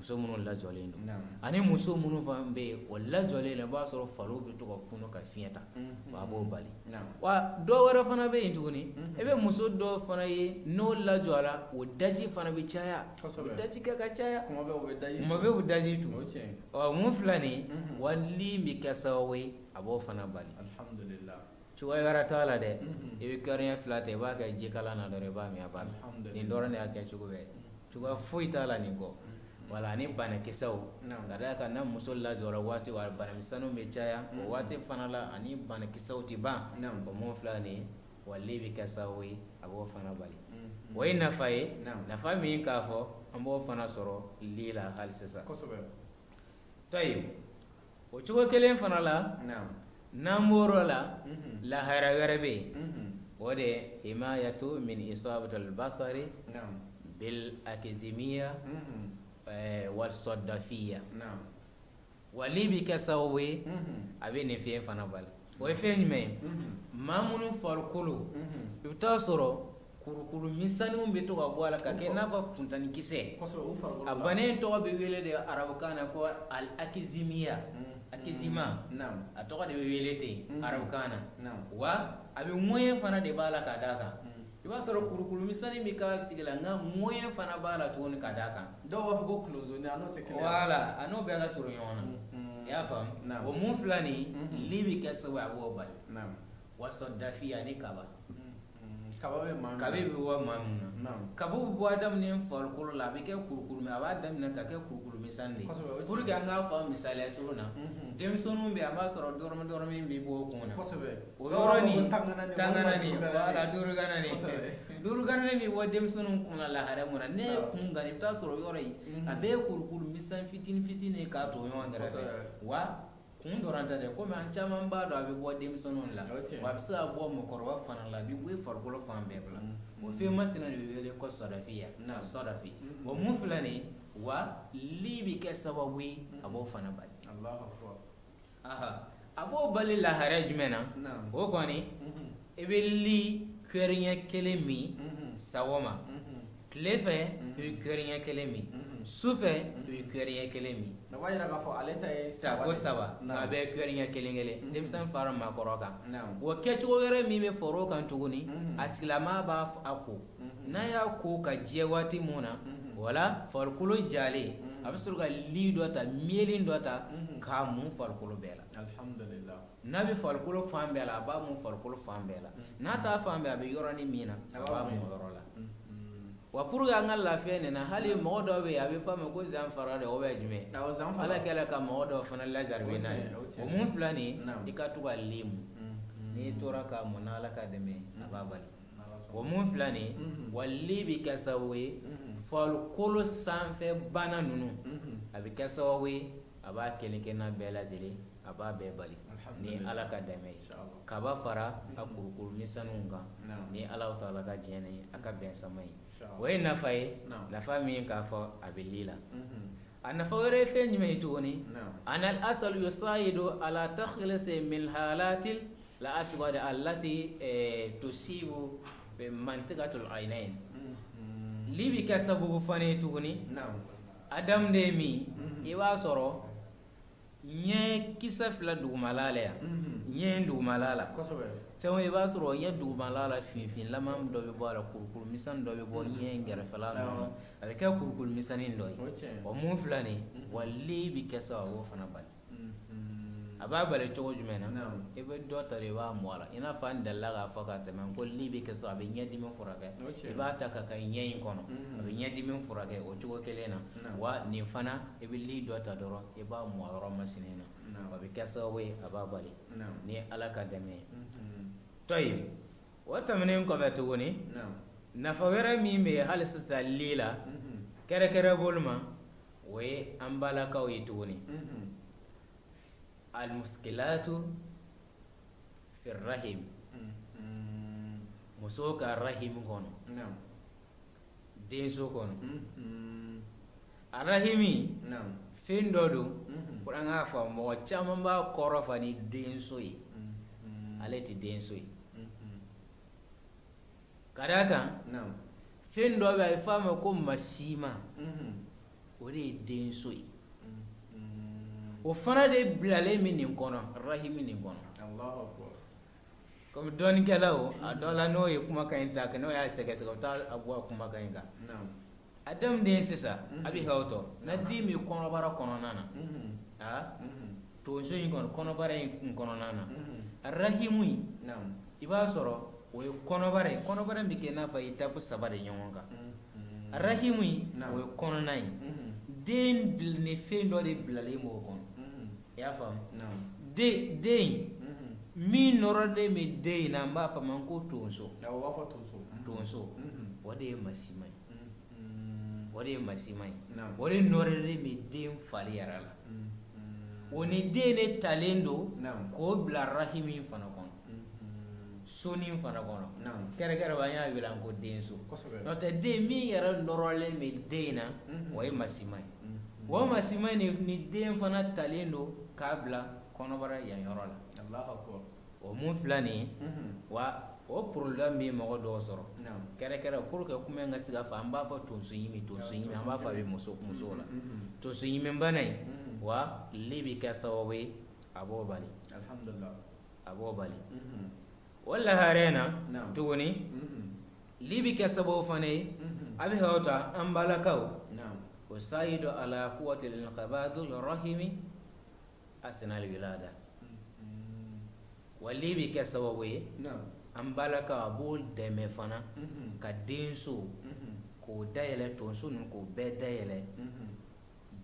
muso minnu lajɔlen don ani muso minnu fana bɛ yen o lajɔlen don i b'a sɔrɔ fariw bɛ to ka funu ka fiɲɛ ta wa a b'o bali wa dɔw wɛrɛ fana bɛ yen tuguni i bɛ muso dɔw fana ye n'o lajɔra o daji fana bɛ caya o daji kɛ ka caya kuma bɛɛ o daji tun mun filɛ nin ye wali bɛ kɛ sababu ye a b'o fana bali alhamdulillah cogoya wɛrɛ t'a la dɛ i bɛ kariɲɛ 2 ta i b'a kɛ jikalan na dɔrɔn i b'a min a banna nin dɔrɔn de y'a kɛ cogo bɛɛ cogoya foyi t'a la nin kɔ wala ani banakisɛw ka d'a kan na muso lajɔra waati wa banamisɛnninw bɛ caya o waati fana la ani banakisɛw tɛ ban o mun filɛ nin ye wali bɛ kɛ sababu ye a b'o fana bali o ye nafa ye nafa min k'a fɔ an b'o fana sɔrɔ li la hali sisan tɔyi o cogo kelen fana la n'an bɔr'o la lahara wɛrɛ bɛ yen o de ye himayatu min isabatil basari bil akizimiya والصدفية wali bi kɛ sababu ye a bɛ nin fɛn fana bali o ye fɛn jumɛn ye maa minnu farikolo i bɛ taa sɔrɔ kurukuru misɛnninw bɛ to ka bɔ a la ka kɛ i n'a fɔ funtani kisɛ a bana in tɔgɔ bɛ wele de arabukan na ko al-akizimiya akizima a tɔgɔ de bɛ wele ten arabukan na wa a bɛ moyen fana de b'a la ka d'a kan i b'a sɔrɔ kurukuru misɛnnin bɛ k'a sigi la nka moyen fana b'a la tuguni ka d'a kan dɔw b'a fɔ ko kulozoni a n'o tɛ kelen wala a n'o bɛɛ ka surun ɲɔgɔn na i y'a faamu o mun filɛ nin ye li bɛ kɛ sababu ye a b'o bali wa sɔdafi ani kaba kaba bɛ bɔ maa min na kaba bɛ bɔ daminɛ farikolo la a bɛ kɛ kurukuru a b'a daminɛ ka kɛ kurukuru misɛnnin de ye pour que an k'a fɔ misaliya surun na denmisɛnninw bɛ yen a b'a sɔrɔ dɔrɔmɛ bɛ bɔ o kun na o yɔrɔnin tanganani wala duuruganani bɛ bɔ denmisɛnninw kun na lahara mun na ne ye kun gani i bɛ taa sɔrɔ yɔrɔ in a bɛɛ ye kurukuru misɛn fitinin k'a to ɲɔgɔn kɛrɛfɛ wa kun dɔrɔn tɛ dɛ komi an caman b'a dɔn a bɛ bɔ denmisɛnninw la wa a bɛ se ka bɔ mɔgɔkɔrɔba fana la a bɛ bɔ farikolo fan bɛɛ bila o fɛn masina de bɛ wele ko sɔdafiya sɔdafi o mun filɛ nin ye wa li bɛ kɛ sababu ye a b'o fana bali a b'o bali lahara jumɛn na o kɔni i bɛ li kɛrɛnkɛ kelen min sawoma tile fɛ i bɛ kɛrɛnkɛ kelen min su fɛ i bɛ kɛrɛnkɛ kelen min o b'a yira k'a fɔ ale ta ye saba a bɛ kɛrɛnkɛ kelen denmisɛn fara maakɔrɔ kan o kɛcogo wɛrɛ min bɛ fara o kan tuguni a tigilamaa b'a a ko n'a y'a ko ka jɛ waati mun na wala farikolo jalen a bɛ sɔrɔ ka li dɔ ta mieli dɔ ta k'a mun farikolo bɛɛ la alhamdulillah n'a bɛ farikolo fan bɛɛ la a b'a mun farikolo fan bɛɛ la n'a t'a fan bɛɛ a bɛ yɔrɔnin min na a b'a mun yɔrɔ la wa pour que an ka lafiya nin na hali mɔgɔ dɔw bɛ yen a bɛ fɔ a ma ko zanfara de o bɛ jumɛn ala kɛlen ka mɔgɔ dɔw fana lazaribe n'a ye o mun filɛ nin ye i ka to ka li mun n'i tora k'a mun n'ala ka dɛmɛ a b'a bali o mun filɛ nin ye wa li bɛ kɛ sababu ye farikolo sanfɛ bana ninnu a bɛ kɛ sababu ye a b'a kelen kɛ n'a bɛɛ lajɛlen a b'a bɛɛ bali ni ala ka dɛmɛ ye kaba fara a kurukuru misɛnninw kan ni ala ta'ala ka diɲɛ ye a ka bɛn sama ye o ye nafa ye nafa min k'a fɔ a bɛ li la أنا فوري فين يميتوني أنا الأصل يصايد على تخلص من الحالات الأسود التي تصيب بمنطقة العينين لي بكسبب فنيتوني أدم دمي يواسرو nye kisa fila dugumalala ya nye dugumalala tawo e ba soro nye dugumalala fin lamam do be bola kurkur misan do be bo nye ngere fala no avec ka kurkur misani ndoy o mu flani walli bi kasa wo fana bal aba bale to jumena e be do tare wa mola ina fa ndalla ga faka tamen ko li bi kasa be nye dimi furake e ba ta ka nye kono be nye dimi furake o to kelena wa ni fana e be li do ta doro e ba mo ro masinena wa be kasa we aba bale ni alaka deme toy wata menen ko be to woni na fa wera mi me halisa salila kere bolma we ambala ka we to woni المشكلات في الرحم مسوك الرحم كون دينسو كون الرحمي فين دودو قران عفوا مو تشامن با كورفاني دينسوي التي دينسوي كذاك فين دو با فام كو مسيما وري دينسوي وفنا دي بلالي من kono rahimi ni kono Allahu akbar comme don kelawo adola no yekuma kainta kano ya sege ta abwa kuma kainga adam de sisa abi hawto na dimi kono bara kono nana to so yin kono bara yin kono nana rahimu iba soro o kono bara mi ke na fa itapu sabare nyonga rahimu o kono nai den bil ne fendo de blalé mo kono ya fam de mi norode mi de na mba fa man ko tonso ya wa fa tonso wade masimai wade norode mi de fali yarala woni de ne talendo ko bla rahimi fana kono soni fana kono kere ba ya wilan ko denso no te de mi yara norole mi de na way masimai wa masimai ni de fana talendo kabla konobara ya yorola Allahu akbar o mun flani wa o problème mi mo do soro kere pour que kuma nga siga fa amba fa tonso yimi amba fa be muso la tonso yimi banai wa libi ka sawawe abo bali alhamdulillah abo bali wala harena tuni libi ka sabaw fane abi hawta ambala kaw wa saidu ala quwwati al-khabadul rahimi asnal wilada walibi ka sawawe ambala ka bol deme fana ka denso ko dayele tonso nun ko be dayele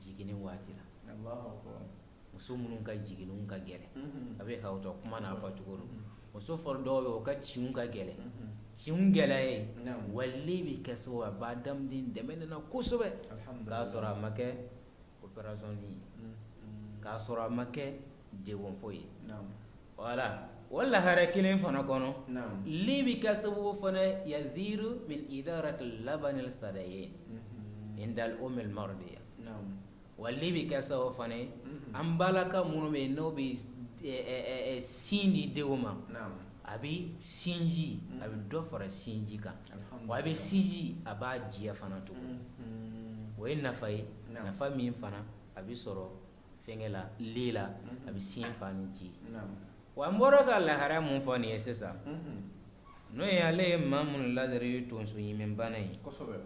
jigini watira Allahu akbar muso munun ka jiginun ka gele abe hawta kuma na fa tukuru muso for do ka ciun ka gele ciun gele walibi ka sawa badam din deme na kusobe alhamdulillah ka sura make operation ni ka sura make de won foyi wala wala harakilin fana kono libi kasabu fana yaziru min idarati al-laban al-sadayin inda al-um al-mardiya walibi kasabu fana ambalaka munume no bi sindi deuma abi sinji abi do fara sinji kan wa abi sinji aba jiya fana to wa inna fay nafa min fana abi soro fengela lila abi sin fani ji wa mboro ka la haramu fani esesa no ya le mamun ladri tonso yimen banai kosobe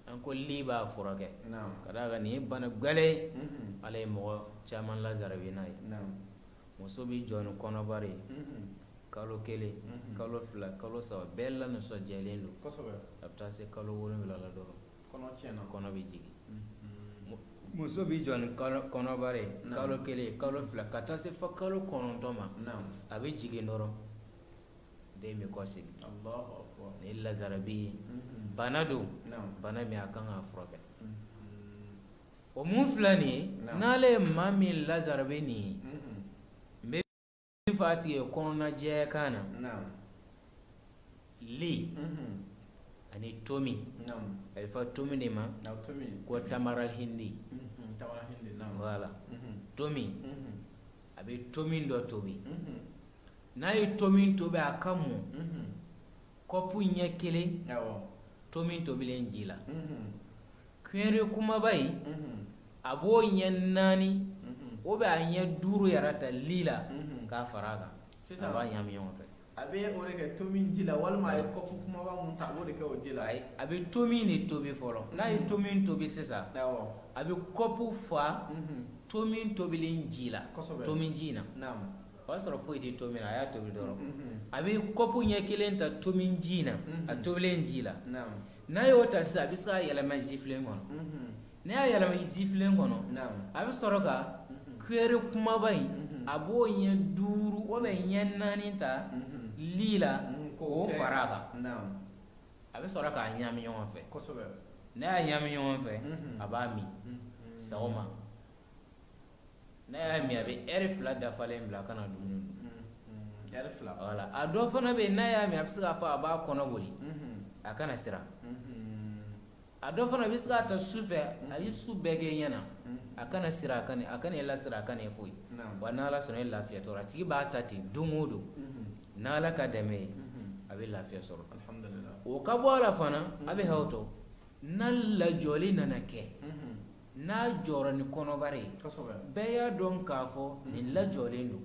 an ko liba furake kada ga ni bana gale ale mo chaman la zarabinai muso bi jonu kono bare kalo kele kalo fla kalo sawa bella no so jelendo kosobe apta se kalo woni la doro kono chena kono bi jigi muso bi joni kono bare kalo kele kalo fla kata se fa kalo kono toma abi jigi noro de mi kosi Allahu akbar ni la zarabi banadu bana mi akanga afroke o mun flani nale mami la zarabi ni me fati e kono na je kana li ani tomi alfa tomi ne ma ko tamaral hindi voilà tomi abe tomi do tobi na ye tomi tobi akamu kopu ɲɛ kelen tomi tobilen ji la kuɲɛri kumaba yi a b'o ɲɛ 4 o bɛ a ɲɛ 5 yɛrɛ ta li la k'a fara a kan a b'a ɲami ɲɔgɔn fɛ a bɛ o de kɛ tomi ji la walima a ye kopu kumaba mun ta a b'o de kɛ o ji la a bɛ tomi de tobi fɔlɔ n'a ye tomi tobi sisan a bɛ kopu fa tomi tobilen ji la tomi ji na o y'a sɔrɔ foyi tɛ tomi na a y'a tobi dɔrɔn a bɛ kopu ɲɛ kelen ta tomi ji na a tobilen ji la n'a y'o ta sisan a bɛ se ka yɛlɛma jifilen kɔnɔ n'a y'a yɛlɛma jifilen kɔnɔ a bɛ sɔrɔ ka kuɛri kumaba in a b'o ɲɛ 5 o bɛ ɲɛ 4 ta li la k'o fara a kan a bɛ sɔrɔ k'a ɲami ɲɔgɔn fɛ n'a y'a ɲami ɲɔgɔn fɛ a b'a min sɔgɔma n'a y'a min a bɛ ɛri 2 dafalen bila a kana dumuni dun ɛri 2 voilà a dɔ fana bɛ yen n'a y'a min a bɛ se k'a fɔ a b'a kɔnɔ boli a kana siran a dɔ fana bɛ se k'a ta su fɛ a bɛ su bɛɛ kɛ ɲɛna a kana siran a kana lasira a kana foyi wa n'Ala sɔnna e lafiya tɔra a tigi b'a ta ten don o don n'Ala ka dɛmɛ ye a bɛ lafiya sɔrɔ o ka bɔ a la fana a bɛ haw to n'a lajɔli nana kɛ n'a jɔra ni kɔnɔbara ye bɛɛ y'a dɔn k'a fɔ nin lajɔlen don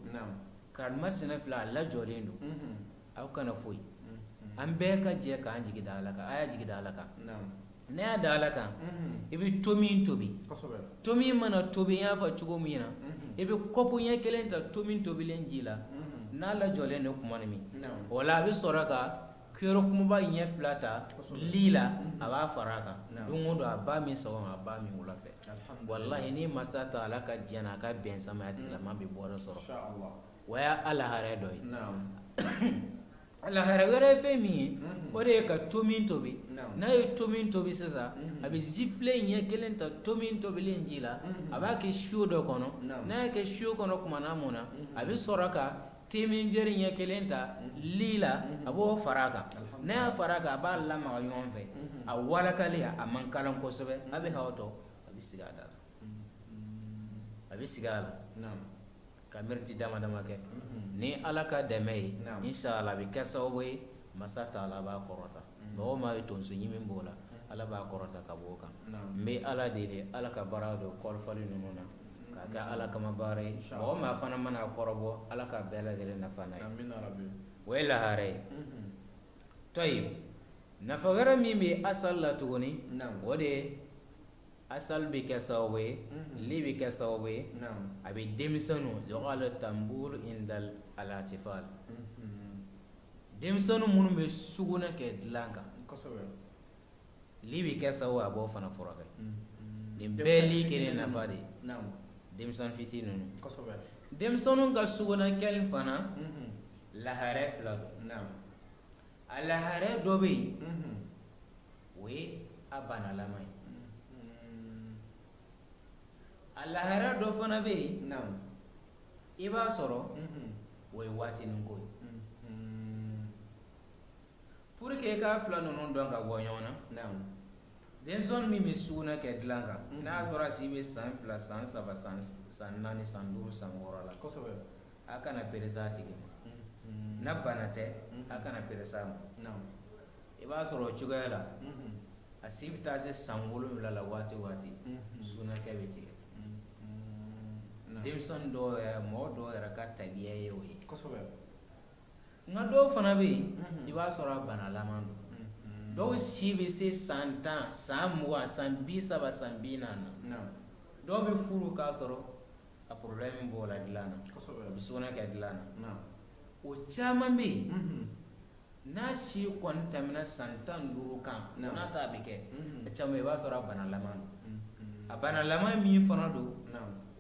karimasina fila a lajɔlen don aw kana foyi an bɛɛ ka jɛ k'an jigi da Ala kan a y'a jigi da Ala kan n'a y'a da Ala kan i bɛ tomi tobi tomi mana tobi n y'a fɔ cogo min na i bɛ kɔpu ɲɛ kelen ta tomi tobilen ji la n'a lajɔlen don tuma min o la a bɛ sɔrɔ ka kuɛri kumaba ɲɛ 2 ta li la a b'a fara a kan don o don a b'a min sɔgɔma a b'a min wula fɛ wallahi ni masa ta Ala ka diɲɛ na a ka bɛn sama a tigilama bɛ bɔ dɔ sɔrɔ o y'a alahara dɔ ye alahara wɛrɛ ye fɛn min ye o de ye ka tomi tobi n'a ye tomi tobi sisan a bɛ zifilen ɲɛ kelen ta tomi tobilen ji la a b'a kɛ siyo dɔ kɔnɔ n'a y'a kɛ siyo kɔnɔ kumana mun na a bɛ sɔrɔ ka teminjɛri ɲɛ kelen ta li la a b'o fara a kan n'a y'a fara a kan a b'a lamaga ɲɔgɔn fɛ a walakali a man kalan kosɛbɛ a bɛ haw to a bɛ sigi a da la a bɛ sigi a la ka miriti dama dama kɛ ni Ala ka dɛmɛ ye inshallah a bɛ kɛ sababu ye masa Taala b'a kɔrɔta mɔgɔ maa ye tonso ɲimi b'o la Ala b'a kɔrɔta ka bɔ o kan n bɛ Ala deli Ala ka baara don kɔrɔfɔli ninnu na k'a kɛ Ala kama baara ye mɔgɔ maa fana mana kɔrɔbɔ Ala ka bɛɛ lajɛlen nafa n'a ye o ye lahara ye tɔyi nafa wɛrɛ min bɛ asal la tuguni o de ye asal bɛ kɛ sababu ye li bɛ kɛ sababu ye a bɛ denmisɛnninw yuqalu tambur indal alatifal denmisɛnninw minnu bɛ sugunɛ kɛ dilan kan li bɛ kɛ sababu a b'o fana furakɛ nin bɛɛ li kelen nafa de ye denmisɛnnin fitinin ninnu denmisɛnninw ka sugunɛ kɛli fana laharɛ 2 don a laharɛ dɔ bɛ yen o ye a banalama ye a laharɛ dɔ fana bɛ yen i b'a sɔrɔ o ye waatinin ko ye pour que i ka 2 ninnu dɔn ka bɔ ɲɔgɔn na denmisɛnnin min bɛ sugunɛ kɛ dilan kan n'a y'a sɔrɔ a si bɛ san 2 san 3 san 4 san 5 san 6 la a kana peresa a tigi ma n'a bana tɛ a kana peresa a ma i b'a sɔrɔ o cogoya la a si bɛ taa se san 7 la waati sugunɛ kɛ bɛ tigɛ denmisɛnnin dɔw yɛrɛ mɔgɔ dɔw yɛrɛ ka tabiya ye o ye nka dɔw fana bɛ yen i b'a sɔrɔ a banalaman don dɔw si bɛ se san 10 san 20 san 30 san 40 na dɔw bɛ furu k'a sɔrɔ a problème b'o la dilan na a bɛ sugunɛ kɛ dilan na o caman bɛ yen n'a si kɔni tɛmɛna san 15 kan n'a ta bɛ kɛ a caman i b'a sɔrɔ a banalaman don a banalaman min fana don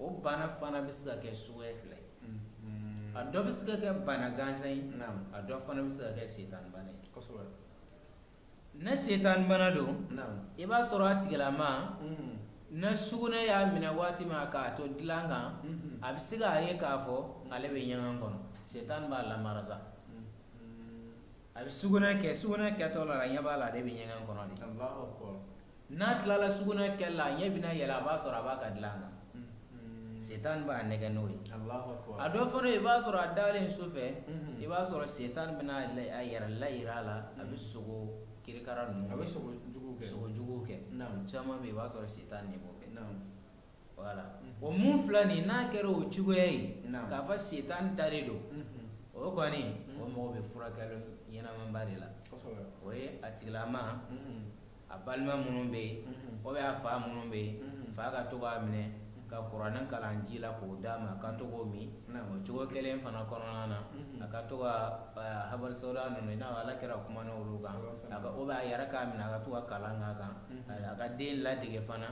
o bana fana bɛ se ka kɛ suguya 2 ye a dɔ bɛ se ka kɛ bana gansan ye a dɔ fana bɛ se ka kɛ setan bana ye ne setan bana don i b'a sɔrɔ a tigilama na sugunɛ y'a minɛ waati min k'a to dilan kan a bɛ se k'a ye k'a fɔ ale bɛ ɲɛgɛn kɔnɔ setan b'a lamara sa a bɛ sugunɛ kɛtɔ la ɲɛ b'a la ale bɛ ɲɛgɛn kɔnɔ de n'a tilala suguna kɛla ɲɛ bɛna yɛlɛ a b'a sɔrɔ a b'a ka dilan kan setan b'a nɛgɛ n'o ye a dɔ fana i b'a sɔrɔ a dalen su fɛ i b'a sɔrɔ setan bɛna a yɛrɛ layira a la a bɛ sogo kirikara ninnu a bɛ sogo jugu kɛ caman bɛ i b'a sɔrɔ setan de b'o kɛ voilà o mun fila nin n'a kɛra o cogoya ye k'a fɔ setan ta de don o kɔni o mɔgɔ bɛ furakɛli ɲɛnamaba de la o ye a tigilama a balima minnu bɛ yen o bɛ a fa minnu bɛ yen fa ka to k'a minɛ ka kuranɛ kalan ji la k'o d'a ma a ka to k'o min o cogo kelen fana kɔnɔna na a ka to ka habari sawura ninnu i n'a fɔ ala kɛra kuma n'olu kan o b'a yɛrɛ k'a minɛ a ka to ka kalan k'a kan a ka den ladege fana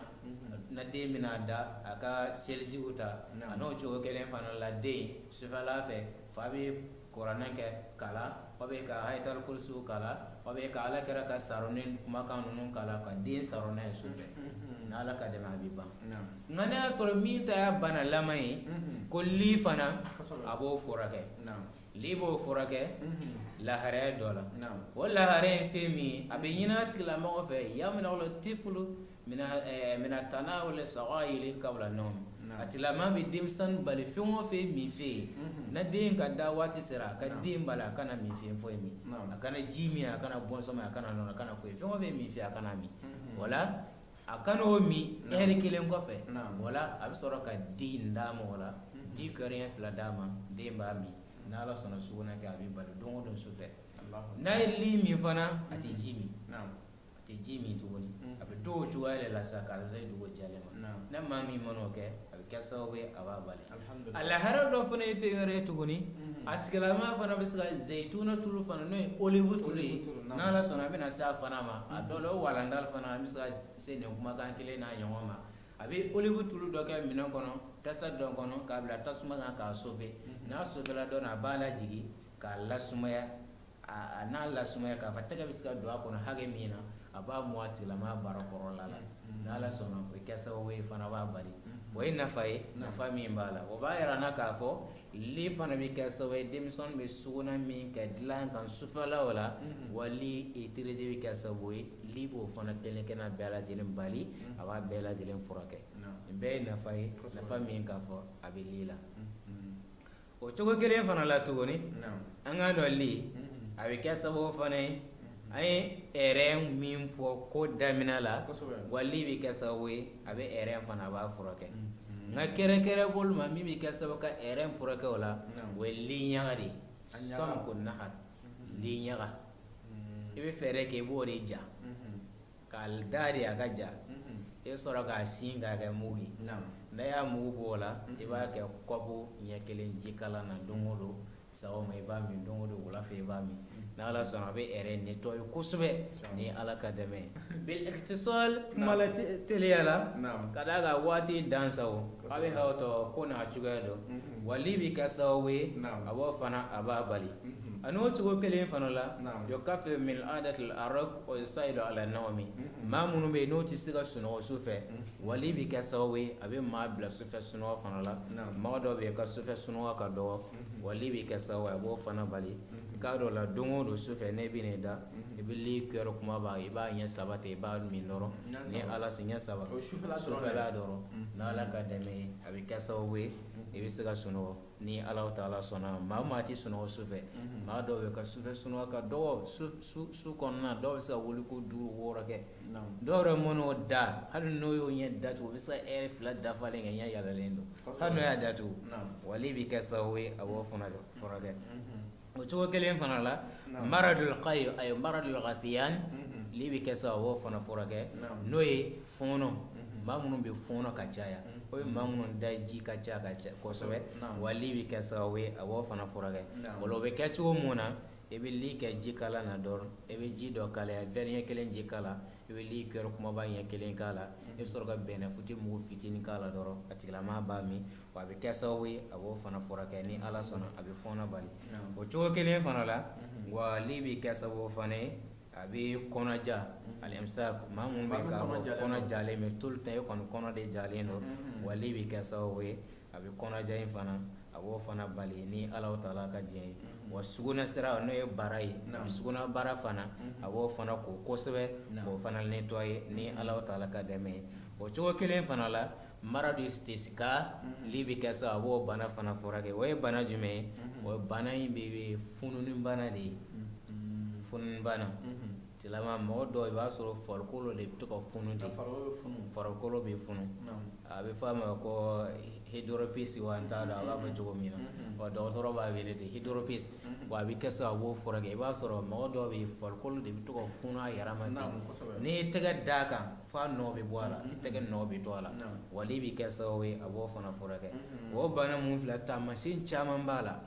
na den bɛna da a ka selisiw ta a n'o cogo kelen fana la den sufɛla fɛ fa bɛ kuranɛ kɛ kalan o bɛ ka hayatal kursiw kalan o bɛ ka ala kɛra ka saroni kumakan ninnu kalan ka den sarona ye sufɛ n'ala ka dɛmɛ a bɛ ban nka ne y'a sɔrɔ min ta y'a bana laban ye ko li fana a b'o furakɛ li b'o furakɛ laharaya dɔ la o laharaya ye fɛn min ye a bɛ ɲini a tigilamɔgɔ fɛ yamina wala tifulu mina tana wala saga yeli kabla nɔɔmi a tigilamaa bɛ denmisɛnnin bali fɛn o fɛn min fɛ yen na den ka da waati sera a ka den bali a kana min fɛn foyi min a kana ji min a kana bɔnsɔn a kana nɔnɔ a kana foyi fɛn o fɛn min fɛ a kana min wala a kana o min ɛri kelen kɔfɛ wala a bɛ sɔrɔ ka den d'a ma wala di kɛrɛn fila d'a ma den b'a min n'ala sɔnna sugunɛ kɛ a bɛ bali don o don sufɛ n'a ye li min fana a tɛ ji min a tɛ ji min tuguni a bɛ to o cogoya de la sa karisa ye dugu jɛlen ma ne maa min mana o kɛ a bɛ kɛ sababu ye a b'a bali a lahara dɔ fana ye fɛn wɛrɛ ye tuguni a tigilama fana bɛ se ka zayituna tulu fana n'o ye olive tulu ye n'ala sɔnna a bɛna se a fana ma a dɔ la o walandali fana an bɛ se ka se nin kumakan kelen n'a ɲɔgɔn ma a bɛ olive tulu dɔ kɛ minɛn kɔnɔ tasa dɔ kɔnɔ k'a bila tasuma kan k'a sofe n'a sofela dɔ a b'a lajigi k'a lasumaya a n'a lasumaya k'a fɔ tɛgɛ bɛ se ka don a kɔnɔ hakɛ min na a b'a mɔ a tigilama baara kɔrɔla la n'ala sɔnna o bɛ kɛ sababu ye fana b'a bali o ye nafa ye nafa min b'a la o b'a yira n na k'a fɔ li fana bɛ kɛ sababu ye denmisɛnw bɛ sugunɛ min kɛ dilan kan sufɛla o la wali tereze bɛ kɛ sababu ye li b'o fana kelen kɛ n'a bɛɛ lajɛlen bali a b'a bɛɛ lajɛlen furakɛ nin bɛɛ ye nafa ye nafa min k'a fɔ a bɛ li la o cogo kelen fana la tuguni an k'a dɔn li a bɛ kɛ sababu fana ye an ye ɛrɛn min fɔ ko daminɛ la wali bɛ kɛ sababu ye a bɛ ɛrɛn fana a b'a furakɛ nka kɛrɛkɛrɛ bolo ma min bɛ kɛ sababu ka ɛrɛn furakɛ o la o ye li ɲaga de ye sɔn ko nahar li ɲaga i bɛ fɛɛrɛ kɛ i b'o de ja k'a da de a ka ja i bɛ sɔrɔ k'a sin k'a kɛ mugu ye n'a y'a mugu bɔ o la i b'a kɛ kɔpu ɲɛ kelen jikalan na don o don sawoma i b'a min don o don wula fɛ i b'a min n'ala sɔnna a bɛ ɛrɛ nettoyer kosɛbɛ ni ala ka dɛmɛ ye bil ikhtisal kuma la teliya la ka d'a kan waati dansaw a bɛ hawtɔ ko n'a cogoya dɔn wali bɛ kɛ sababu ye a b'o fana a b'a bali a n'o cogo kelen fana la yukaffir min adatil araq wa yusayidu ala nawmi maa minnu bɛ yen n'o tɛ se ka sunɔgɔ su fɛ wali bɛ kɛ sababu ye a bɛ maa bila sufɛ sunɔgɔ fana la maa dɔw bɛ yen ka sufɛ sunɔgɔ ka dɔgɔ wali bɛ kɛ sababu ye a b'o fana bali k'a dɔ la don o don sufɛ ne bɛ nin da i bɛ li kɛyɔrɔ kuma b'a i b'a ɲɛ saba ta i b'a min dɔrɔn ni ala sɔnna ɲɛ saba sufɛla dɔrɔn n'ala ka dɛmɛ ye a bɛ kɛ sababu ye i bɛ se ka sunɔgɔ ni ala ta'ala sɔnna maa maa ti sunɔgɔ sufɛ maa dɔw bɛ ka sufɛ sunɔgɔ ka dɔgɔ su kɔnɔna dɔw bɛ se ka wuli ko 5 6 kɛ dɔw yɛrɛ mɔn'o da hali n'o y'o ɲɛ datugu o bɛ se ka ɛrɛ 2 dafalen kɛ ɲɛ yɛlɛlen don hali n'o y'a datugu wali bɛ kɛ sababu ye a b'o fana furakɛ o cogo kelen fana la maradul qayy ay maradul ghasiyan li bɛ kɛ sababu a b'o fana furakɛ n'o ye fɔɔnɔ maa minnu bɛ fɔɔnɔ ka caya o ye maa minnu da ji ka ca kosɛbɛ wali bɛ kɛ sababu ye a b'o fana furakɛ wala o bɛ kɛ cogo mun na i bɛ li kɛ ji kala na dɔrɔn i bɛ ji dɔ kalaya verre ɲɛ kelen ji kala i bɛ li kɛyɔrɔ kumaba ɲɛ kelen k'a la i bɛ sɔrɔ ka bɛnɛ futi mugu fitinin k'a la dɔrɔn a tigilamaa b'a min wa a bɛ kɛ sababu ye a b'o fana furakɛ ni ala sɔnna a bɛ fɔɔnɔ bali o cogo kelen fana la wa li bɛ kɛ sababu fana ye a bɛ kɔnɔja alimsak maa mun bɛ k'a fɔ kɔnɔ jalen mɛ tout le temps e kɔni kɔnɔ de jalen don wa li bɛ kɛ sababu ye abi kɔnɔja in fana a b'o fana bali ni Ala Taala ka diɲɛ ye wa suguna sira n'o ye bara ye suguna bara fana a b'o fana ko kosɛbɛ k'o fana nettoyer ni Ala Taala ka dɛmɛ ye o cogo kelen fana la maradu istisqa li bi kɛ sa a b'o bana fana furakɛ o ye bana jumɛn ye o bana in bɛ fununi bana de ye fununi bana tilama mɔgɔ dɔw i b'a sɔrɔ farikolo de bɛ to ka funu de farikolo bɛ funu a bɛ fɔ a ma ko hydropis wa n t'a dɔn a b'a fɔ cogo min na wa dɔgɔtɔrɔ b'a wele ten hydropis wa a bɛ kɛ sa a b'o furakɛ i b'a sɔrɔ mɔgɔ dɔw bɛ farikolo de bɛ to ka funu a yɛrɛ ma ten n'i ye tɛgɛ d'a kan f'a nɔ bɛ bɔ a la i tɛgɛ nɔ bɛ to a la wali bɛ kɛ sababu ye a b'o fana furakɛ o bana mun filɛ taamasiyɛn caman b'a la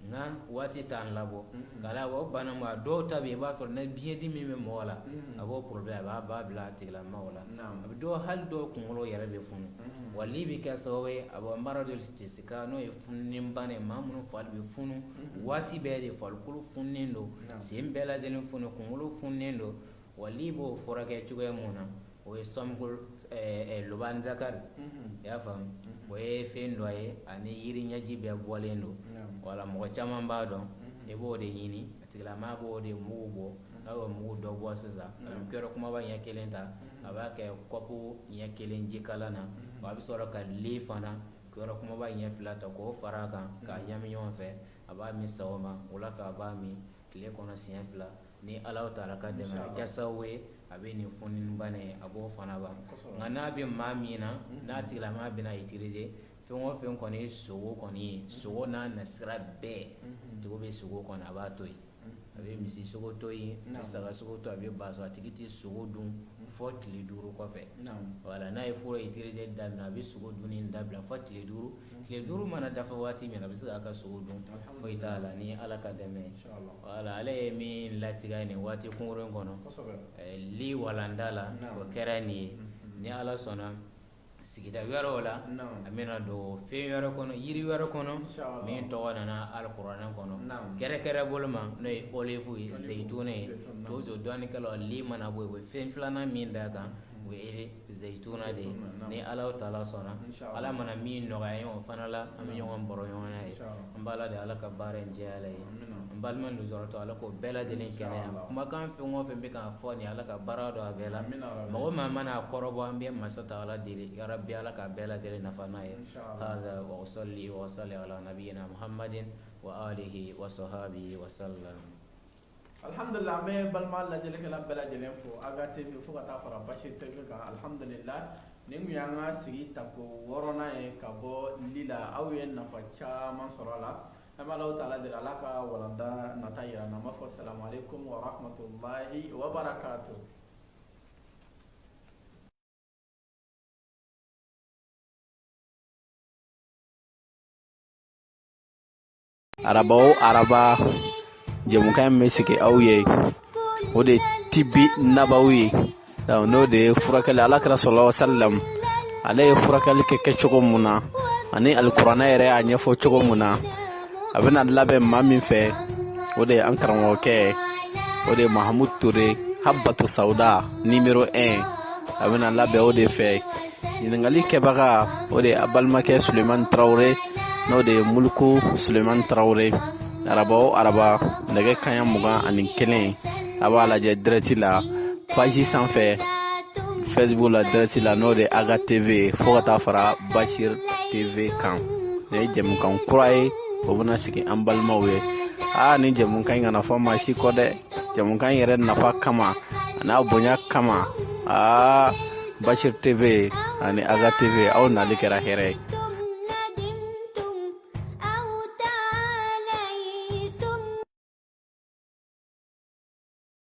nka waati t'an labɔ kala o bana ma dɔw ta bɛ i b'a sɔrɔ ni biyɛndimi bɛ mɔgɔ la a b'o problème a b'a bila a tigilamɔgɔ la a bɛ dɔw hali dɔw kunkolo yɛrɛ bɛ funu wali bɛ kɛ sababu ye a bɛ maradu istisqa n'o ye fununi bana ye maa minnu fari bɛ funu waati bɛɛ de farikolo fununen don sen bɛɛ lajɛlen funu kunkolo fununen don wali b'o furakɛ cogoya mun na o ye sɔmkol loban zakari i y'a faamu o ye fɛn dɔ ye ani yiri ɲɛji bɛɛ bɔlen don wala mɔgɔ caman b'a dɔn i b'o de ɲini a tigilamaa b'o de mugu bɔ n'a y'o mugu dɔ bɔ sisan a bɛ kɛyɔrɔ kumaba ɲɛ kelen ta a b'a kɛ kɔpu ɲɛ kelen jikalan na wa a bɛ sɔrɔ ka le fana kɛyɔrɔ kumaba ɲɛ fila ta k'o fara a kan k'a ɲami ɲɔgɔn fɛ a b'a min sɔgɔma wula fɛ a b'a min tile kɔnɔ siɲɛ fila ni Ala Taala ka dɛmɛ a bɛ kɛ sababu ye a bɛ nin fununi bana ye a b'o fana ban nka n'a bɛ maa min na n'a tigilamaa bɛna utiliser fɛn o fɛn kɔni ye sogo kɔni ye sogo n'a nasira bɛɛ tigi bɛ sogo kɔni a b'a to yen a bɛ misi sogo to yen a bɛ saga sogo to a bɛ ba so a tigi tɛ sogo dun fɔ tile 5 kɔfɛ wala n'a ye fura utiliser daminɛ a bɛ sogo dunni dabila fɔ tile 5 tile 5 mana dafa waati min na a bɛ se k'a ka sogo dun foyi t'a la ni Ala ka dɛmɛ wala ale ye min latigɛ nin waati kunkurun kɔnɔ li walanda la o kɛra nin ye ni Ala sɔnna sigida wɛrɛw la a bɛna don fɛn wɛrɛ kɔnɔ yiri wɛrɛ kɔnɔ min tɔgɔ nana alikuranɛ kɔnɔ kɛrɛkɛrɛ bolo ma n'o ye olive ye zeyituna ye toujours dɔɔnikɛlaw li mana bɔ yen u bɛ fɛn filanan min d'a kan o ye zeyituna de ye ni Ala Taala sɔnna Ala mana min nɔgɔya o fana la an bɛ ɲɔgɔn baro ɲɔgɔn na ye an b'a la de Ala ka baara in diya Ala ye an balima lujuratɔ Ala k'o bɛɛ lajɛlen kɛnɛya kumakan fɛn o fɛn bɛ k'an fɔ nin Ala ka baara dɔ a bɛɛ la mɔgɔ maa mana a kɔrɔbɔ an bɛ masa ta Ala deli ya Rabbi Ala ka bɛɛ lajɛlen nafa n'a ye hada wa salli wa salli ala nabiyyina Muhammadin wa alihi wa sahbihi wa sallam. Alhamdulillah an bɛ balima lajɛlikɛla bɛɛ lajɛlen fo At-Tibb fo ka taa fara basi TV kan alhamdulillah nin kun y'an ka sigi tako 6nan ye ka bɔ li la aw ye nafa caman sɔrɔ a la an bɛ Ala Taala deli Ala ka walanda nata yira na an b'a fɔ salamu alaikum wa rahmatullahi wa barakatuh. araba o araba jɛmukan min bɛ sigi aw ye o de tibi An-Nabawi n'o de ye furakɛli Alakira sallallahu alaihi wasallam ale ye furakɛli kɛ cogo mun na ani alikuranɛ yɛrɛ y'a ɲɛfɔ cogo mun na a bɛna labɛn maa min fɛ o de ye an karamɔgɔkɛ o de ye Mahamoud Touré Habatu Sauda numéro 1 a bɛna labɛn o de fɛ ɲininkali kɛbaga o de ye a balimakɛ Sulemani Traoré n'o de ye Muluku Sulemani Traoré araba o araba nɛgɛ kaɲa 21 a b'a lajɛ direct la page sanfɛ Facebook la direct la n'o de ye At-Tibb fo ka taa fara Bashir TV kan ne ye jɛmukan kura ye o bɛna sigi an balimaw ye ni jɛmukan in kana fɔ maa si kɔ dɛ jɛmukan yɛrɛ nafa kama n'a bonya kama Bashir TV ani At-Tibb aw nali kɛra hɛrɛ ye.